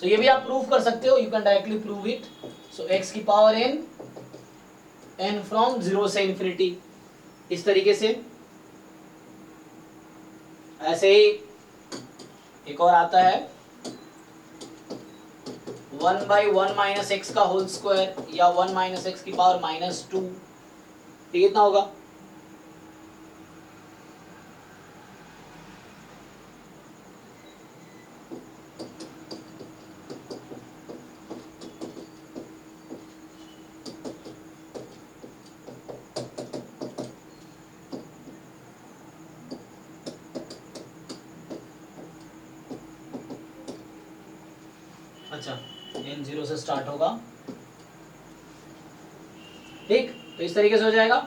सो ये भी आप प्रूव कर सकते हो, you can directly prove it. So x की पावर n फ्रॉम 0 से इंफिनिटी, इस तरीके से। ऐसे ही एक और आता है 1/1 माइनस एक्स का होल स्क्वायर, या 1 माइनस एक्स की पावर -2, ये कितना होगा, अच्छा n0 से स्टार्ट होगा, ठीक, तो इस तरीके से हो जाएगा।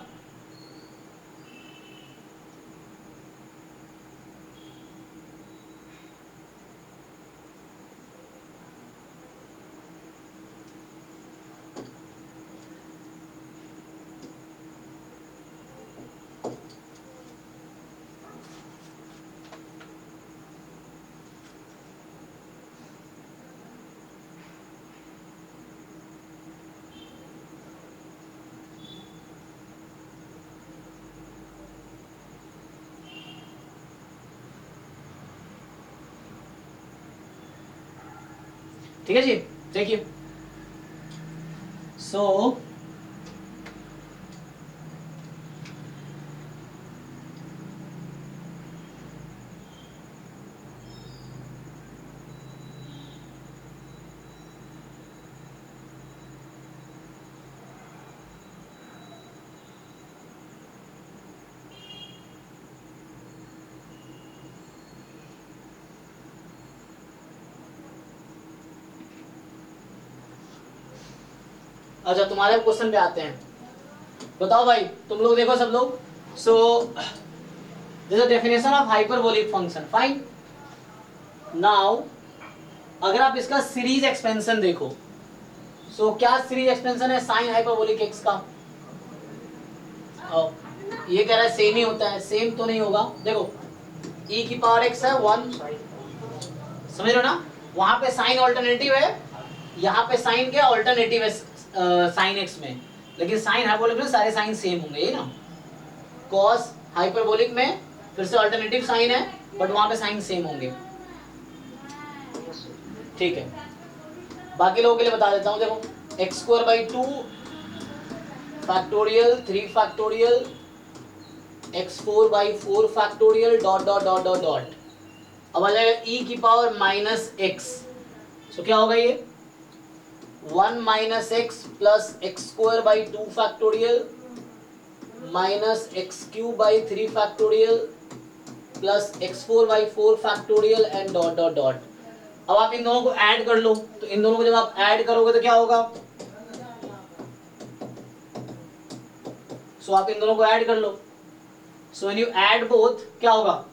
ठीक है जी, देखिए सो अच्छा तुम्हारे क्वेश्चन पे आते हैं। बताओ भाई तुम लोग देखो सब लोग। सो this is definition of hyperbolic function, fine. Now अगर आप इसका सीरीज एक्सपेंशन देखो, सो क्या सीरीज एक्सपेंशन है साइन हाइपरबोलिक एक्स का? ये कह रहा है सेम ही होता है, सेम तो नहीं होगा। देखो e की पावर x है 1, समझ रहे हो ना, वहां पे साइन ऑल्टरनेटिव है, यहाँ पे साइन क्या ऑल्टरनेटिव है साइन x में, लेकिन साइन हाइपरबोलिक में सारे साइन सेम होंगे, ये ना। कॉस हाइपरबोलिक में फिर से ऑल्टरनेटिव साइन है, बट वहां पे साइन सेम होंगे, ठीक है। बाकी लोगों के लिए बता देता हूँ, देखो x² 2 factorial 3 factorial x4/4 factorial dot dot dot dot dot. अब आ जाएगा e की पावर -x, सो क्या होगा ये 1 - x plus x² 2 factorial minus x³ 3 factorial plus x4/4 factorial and dot dot dot. अब आप इन दोनों को ऐड कर लो, तो इन दोनों को जब आप ऐड करोगे तो क्या होगा, सो आप इन दोनों को ऐड कर लो, so when you add both क्या होगा,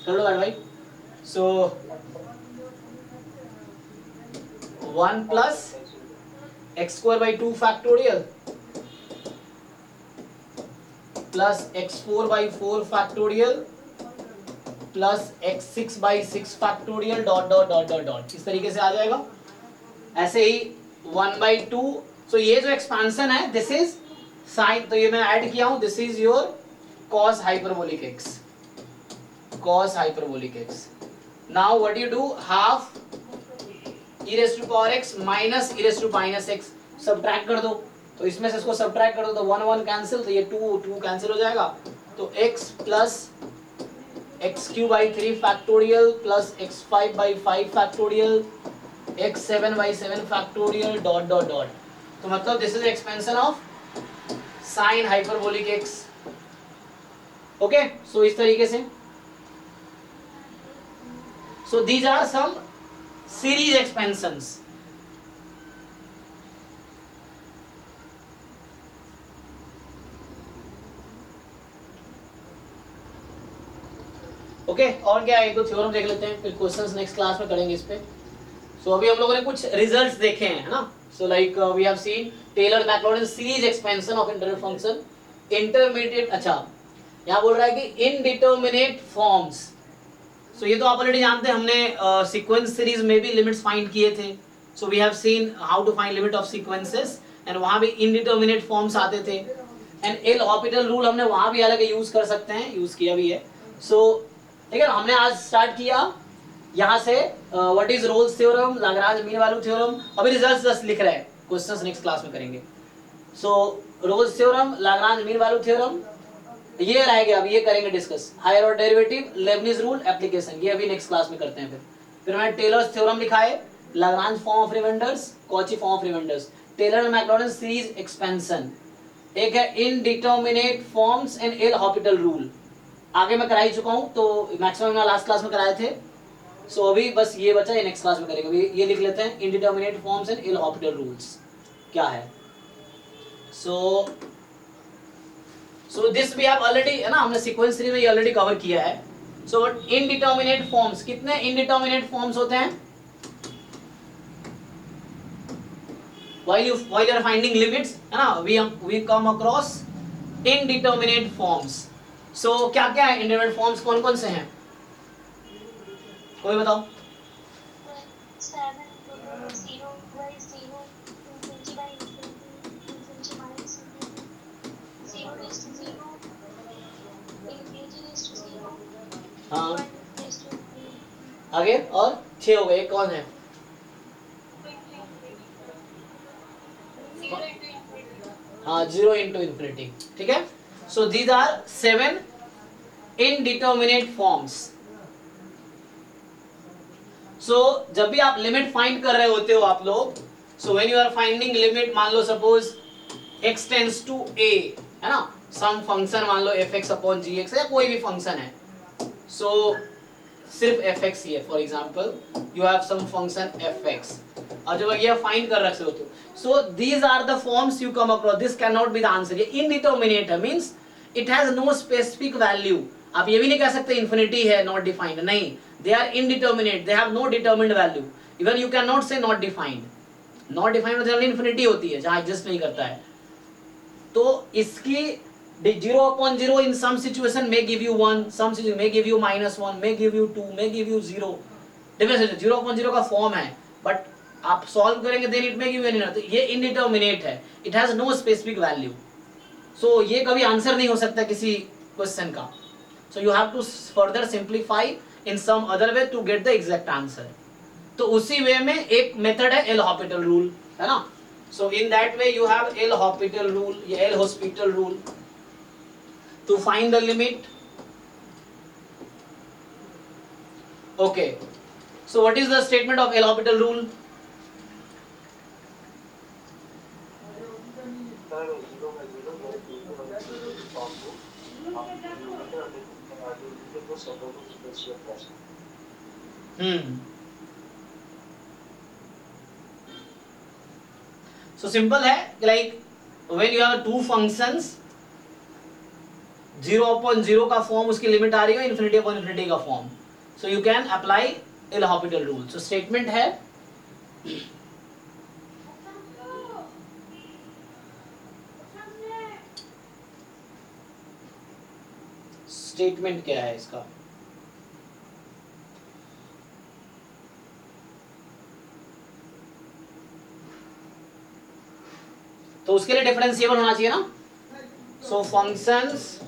कर लो ऐड भाई। So 1 plus x² 2 factorial plus x4/4 factorial plus x6/6 factorial dot dot dot dot dot, इस तरीके से आ जाएगा। ऐसे ही 1/2, सो ये जो एक्सपांशन है दिस इज साइन, तो ये मैं ऐड किया हूं, this is your cos hyperbolic x, cos hyperbolic x। Now what you do, half e⁻x minus e⁻x subtract कर दो, तो इसमें से इसको सब्ट्रैक्ट कर दो तो 1 1 कैंसिल, तो ये 2 कैंसिल हो जाएगा, तो x plus x³ 3 factorial plus x5/5 factorial x7/7 factorial dot dot dot. तो मतलब this is expansion of sine hyperbolic x, okay. So इस तरीके से, so these are some series expansions. Okay और क्या, एक दो थ्योरम देख लेते हैं, फिर क्वेश्चंस नेक्स्ट क्लास में करेंगे इस पे। सो अभी हम लोगों ने कुछ रिजल्ट्स देखे हैं, है ना। So like we have seen Taylor Maclaurin series expansion of interval function intermediate. अच्छा यहाँ बोल रहा है कि इनडिटरमिनेट फॉर्म्स, सो ये तो आप ऑलरेडी जानते हैं, हमने सीक्वेंस सीरीज में भी लिमिट्स फाइंड किए थे। So we have seen how to find limit of sequences, and वहां भी इनडिटरमिनेट फॉर्म्स आते थे, एंड एल हॉपिटल रूल हमने वहां भी अलग यूज कर सकते हैं, यूज किया भी है। सो ठीक है, हमने आज स्टार्ट किया यहाँ से what is Rolle's theorem, Lagrange mean value theorem. अभी रिजल्ट्स जस्ट लिख रहे हैं, क्वेश्चंस नेक्स्ट क्लास में करेंगे। So Rolle's theorem, Lagrange mean value theorem ये रहेंगे, अब ये करेंगे discuss. Higher order derivative, Leibniz rule, application, ये अभी नेक्स्ट क्लास में करते हैं। फिर मैंने टेलर्स थ्योरम लिखा है, Lagrange form of reminders, Cauchy form of reminders, Taylor Maclaurin series expansion, एक है indeterminate forms and L Hôpital rule, आगे मैं करा ही चुका हूं, तो मैक्सिमम लास्ट क्लास में कराए थे। सो अभी बस ये बचा, ये नेक्स्ट क्लास में करेंगे। अभी ये लिख लेते हैं, indeterminate forms and L Hôpital rules क्या है। सो दिस भी आप ऑलरेडी है ना, हमने सीक्वेंस 3 में ये ऑलरेडी कवर किया है। सो इनडिटर्मिनेट फॉर्म्स, कितने इनडिटर्मिनेट फॉर्म्स होते हैं? while you are finding limits है ना, we come across indeterminate forms. so क्या क्या है indeterminate forms, कौन कौन से हैं, कोई बताओ? 7 0 by 0 infinity by infinity minus infinity 0 raised to 0 infinity raised to 0 हाँ 1 raised to आगे, और 6 हो गए, एक कौन है? 0 into infinity. हाँ 0 into infinity, ठीक है। so these are 7 indeterminate forms. so जब भी आप लिमिट फाइंड कर रहे होते हो आप लोग, so when you are finding limit, मान लो suppose x tends to a है ना, सम फंक्शन मान लो fx अपॉन gx या कोई भी फंक्शन है, so सिर्फ fx ही है, for example you have some function fx, और जब ये फाइंड कर रखे होते हो, so these are the forms you come across. this cannot be the answer. ये indeterminate है, means it has no specific value. आप ये भी नहीं कह सकते infinity है not defined, नहीं, they are indeterminate, they have no determined value. even you cannot say not defined. not defined में जनरली infinity होती है जहाँ एग्जिस्ट नहीं करता है, तो इसकी 0/0 in some situation may give you 1, some situation may give you -1, may give you 2, may give you 0, difference 0/0 का फॉर्म है, बट आप सॉल्व करेंगे then it may give any, तो ये इनडिटर्मिनेट है, it has no specific value, so ये कभी answer नहीं हो सकता किसी क्वेश्चन का, so you have to further simplify in some other way to get the exact answer. तो उसी वे में एक मेथड है एल हॉपिटल रूल, है ना, so in that way you have L Hôpital rule, ये L hospital rule to find the limit. Okay, so what is the statement of L Hospital rule? So simple है, like when you have two functions, 0/0 का form उसकी limit आ रही है, infinity upon infinity का form, so you can apply L Hospital rule. so statement है statement क्या है इसका, तो उसके लिए डिफरेंशिएबल होना चाहिए ना, सो functions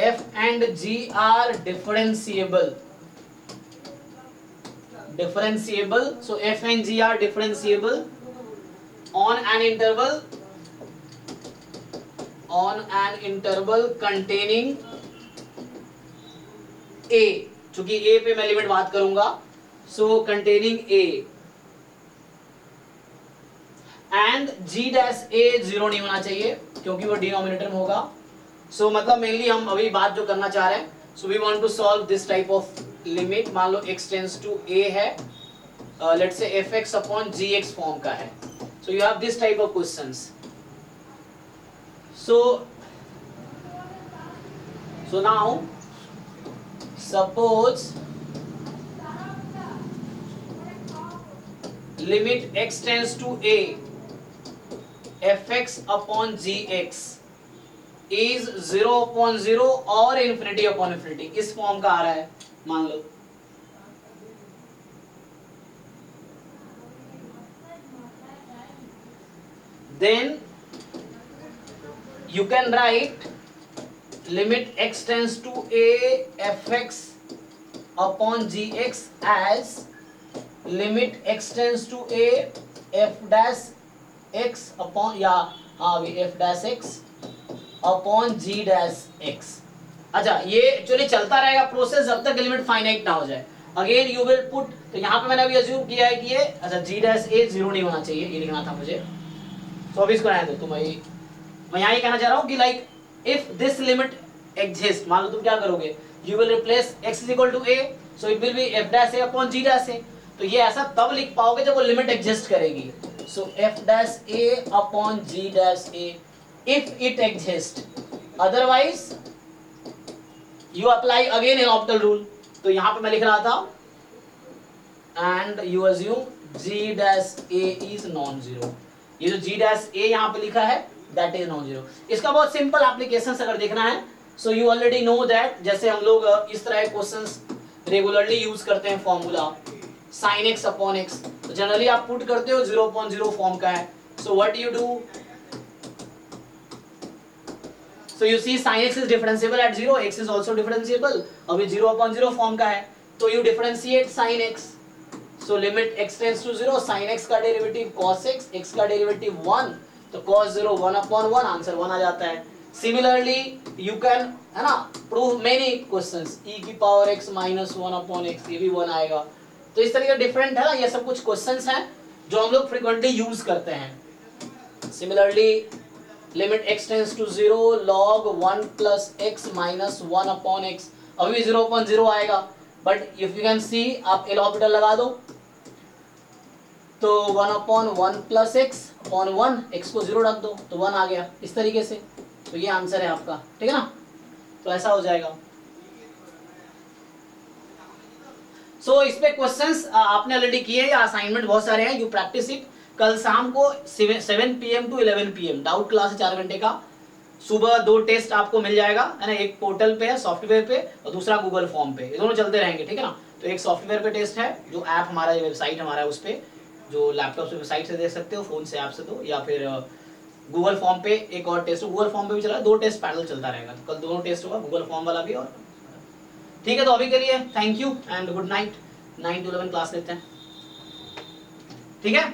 f and g are differentiable, so f and g are differentiable on an interval containing a, चूंकि a पे मैं लिमिट बात करूंगा, so containing a and g dash a 0 नहीं होना चाहिए क्योंकि वो डिनोमिनेटर में होगा, so मतलब मेनली हम अभी बात जो करना चाह रहे हैं, so we want to solve this type of limit, मान लो x tends to a है, let's say fx upon gx form का है, so you have this type of questions, so now suppose limit x tends to a fx upon gx is 0/0 और infinity upon infinity, इस form का आ रहा है मान लो, then you can write limit x tends to a fx upon gx as limit x tends to a f dash x upon, या हाँ भी f dash x upon g dash x। अच्छा, ये एक्चुअली चलता रहेगा प्रोसेस जब तक limit finite ना हो जाए, अगेन यू विल पुट, तो यहाँ पे मैंने अभी अज्यूम किया है कि ये, अच्छा g डैश a 0 नहीं होना चाहिए, ये लिखना था मुझे, तो अभी इसको रहने दो, तुम मैं यहाँ ये कहना चाह रहा हूँ कि like if this limit exist, मान लो तुम क्या करोगे, you will replace x is equal to a, so it will be f dash a upon g dash a। तो ये ऐसा तब लिख पाओगे जब वो लिमिट एग्जिस्ट करेगी। सो f dash a upon g dash a if it exist, otherwise you apply again L octal rule. तो यहाँ पे मैं लिख रहा था and you assume g dash a is non zero. ये जो g डैश a यहाँ पे लिखा है दैट इज नॉन जीरो। इसका बहुत सिंपल एप्लीकेशन अगर देखना है, so you already know that, जैसे हम लोग इस तरह के क्वेश्चंस रेगुलरली यूज करते हैं formula sin x upon x, तो जनरली आप पुट करते हो 0.0 फॉर्म का है। So what you do, so you see sin x is differentiable at 0, x is also differentiable, अभी 0.0 फॉर्म का है, तो you differentiate sin x। So limit x tends to 0, sin x का डेरिवेटिव cos x, x का derivative 1, तो cos 0 1 upon 1, answer 1 आ जाता है। Similarly you can, है ना, प्रूव मेनी क्वेश्चंस, e की power x minus 1 upon x, ये भी 1 आएगा। तो इस तरीके डिफरेंट है ना, ये सब कुछ क्वेश्चंस हैं जो हम लोग फ्रीक्वेंटली यूज करते हैं। Similarly limit x tends to 0 log 1 plus x minus 1 upon x, अभी 0.0 आएगा, but if you can see, आप एल ऑर्बिटल लगा दो तो 1 upon 1 plus x upon 1, x को 0 रख दो तो 1 आ गया, इस तरीके से। तो ये आंसर है आपका, ठीक है ना, तो ऐसा हो जाएगा। सो इस पे क्वेश्चंस आपने ऑलरेडी किए या असाइनमेंट बहुत सारे हैं, यू प्रैक्टिस इट। कल शाम को 7 PM to 11 PM doubt class है 4 घंटे का। सुबह 2 टेस्ट आपको मिल जाएगा, है ना, एक पोर्टल पे है सॉफ्टवेयर पे और दूसरा गूगल फॉर्म पे, ये दोनों चलते रहेंगे, ठीक है ना। तो एक सॉफ्टवेयर पे टेस्ट है, जो ऐप हमारा, वेबसाइट हमारा है उस पे, जो लैपटॉप से वेबसाइट से देख सकते हो, फोन से ऐप से दो, या फिर गूगल फॉर्म पे एक और टेस्ट, गूगल फॉर्म पे भी चला, 2 टेस्ट पैरेलल चलता रहेगा। तो कल दोनों टेस्ट होगा, गूगल फॉर्म वाला भी और, ठीक है। तो अभी के लिए thank you and good night. 9 to 11 class लेते हैं, ठीक है।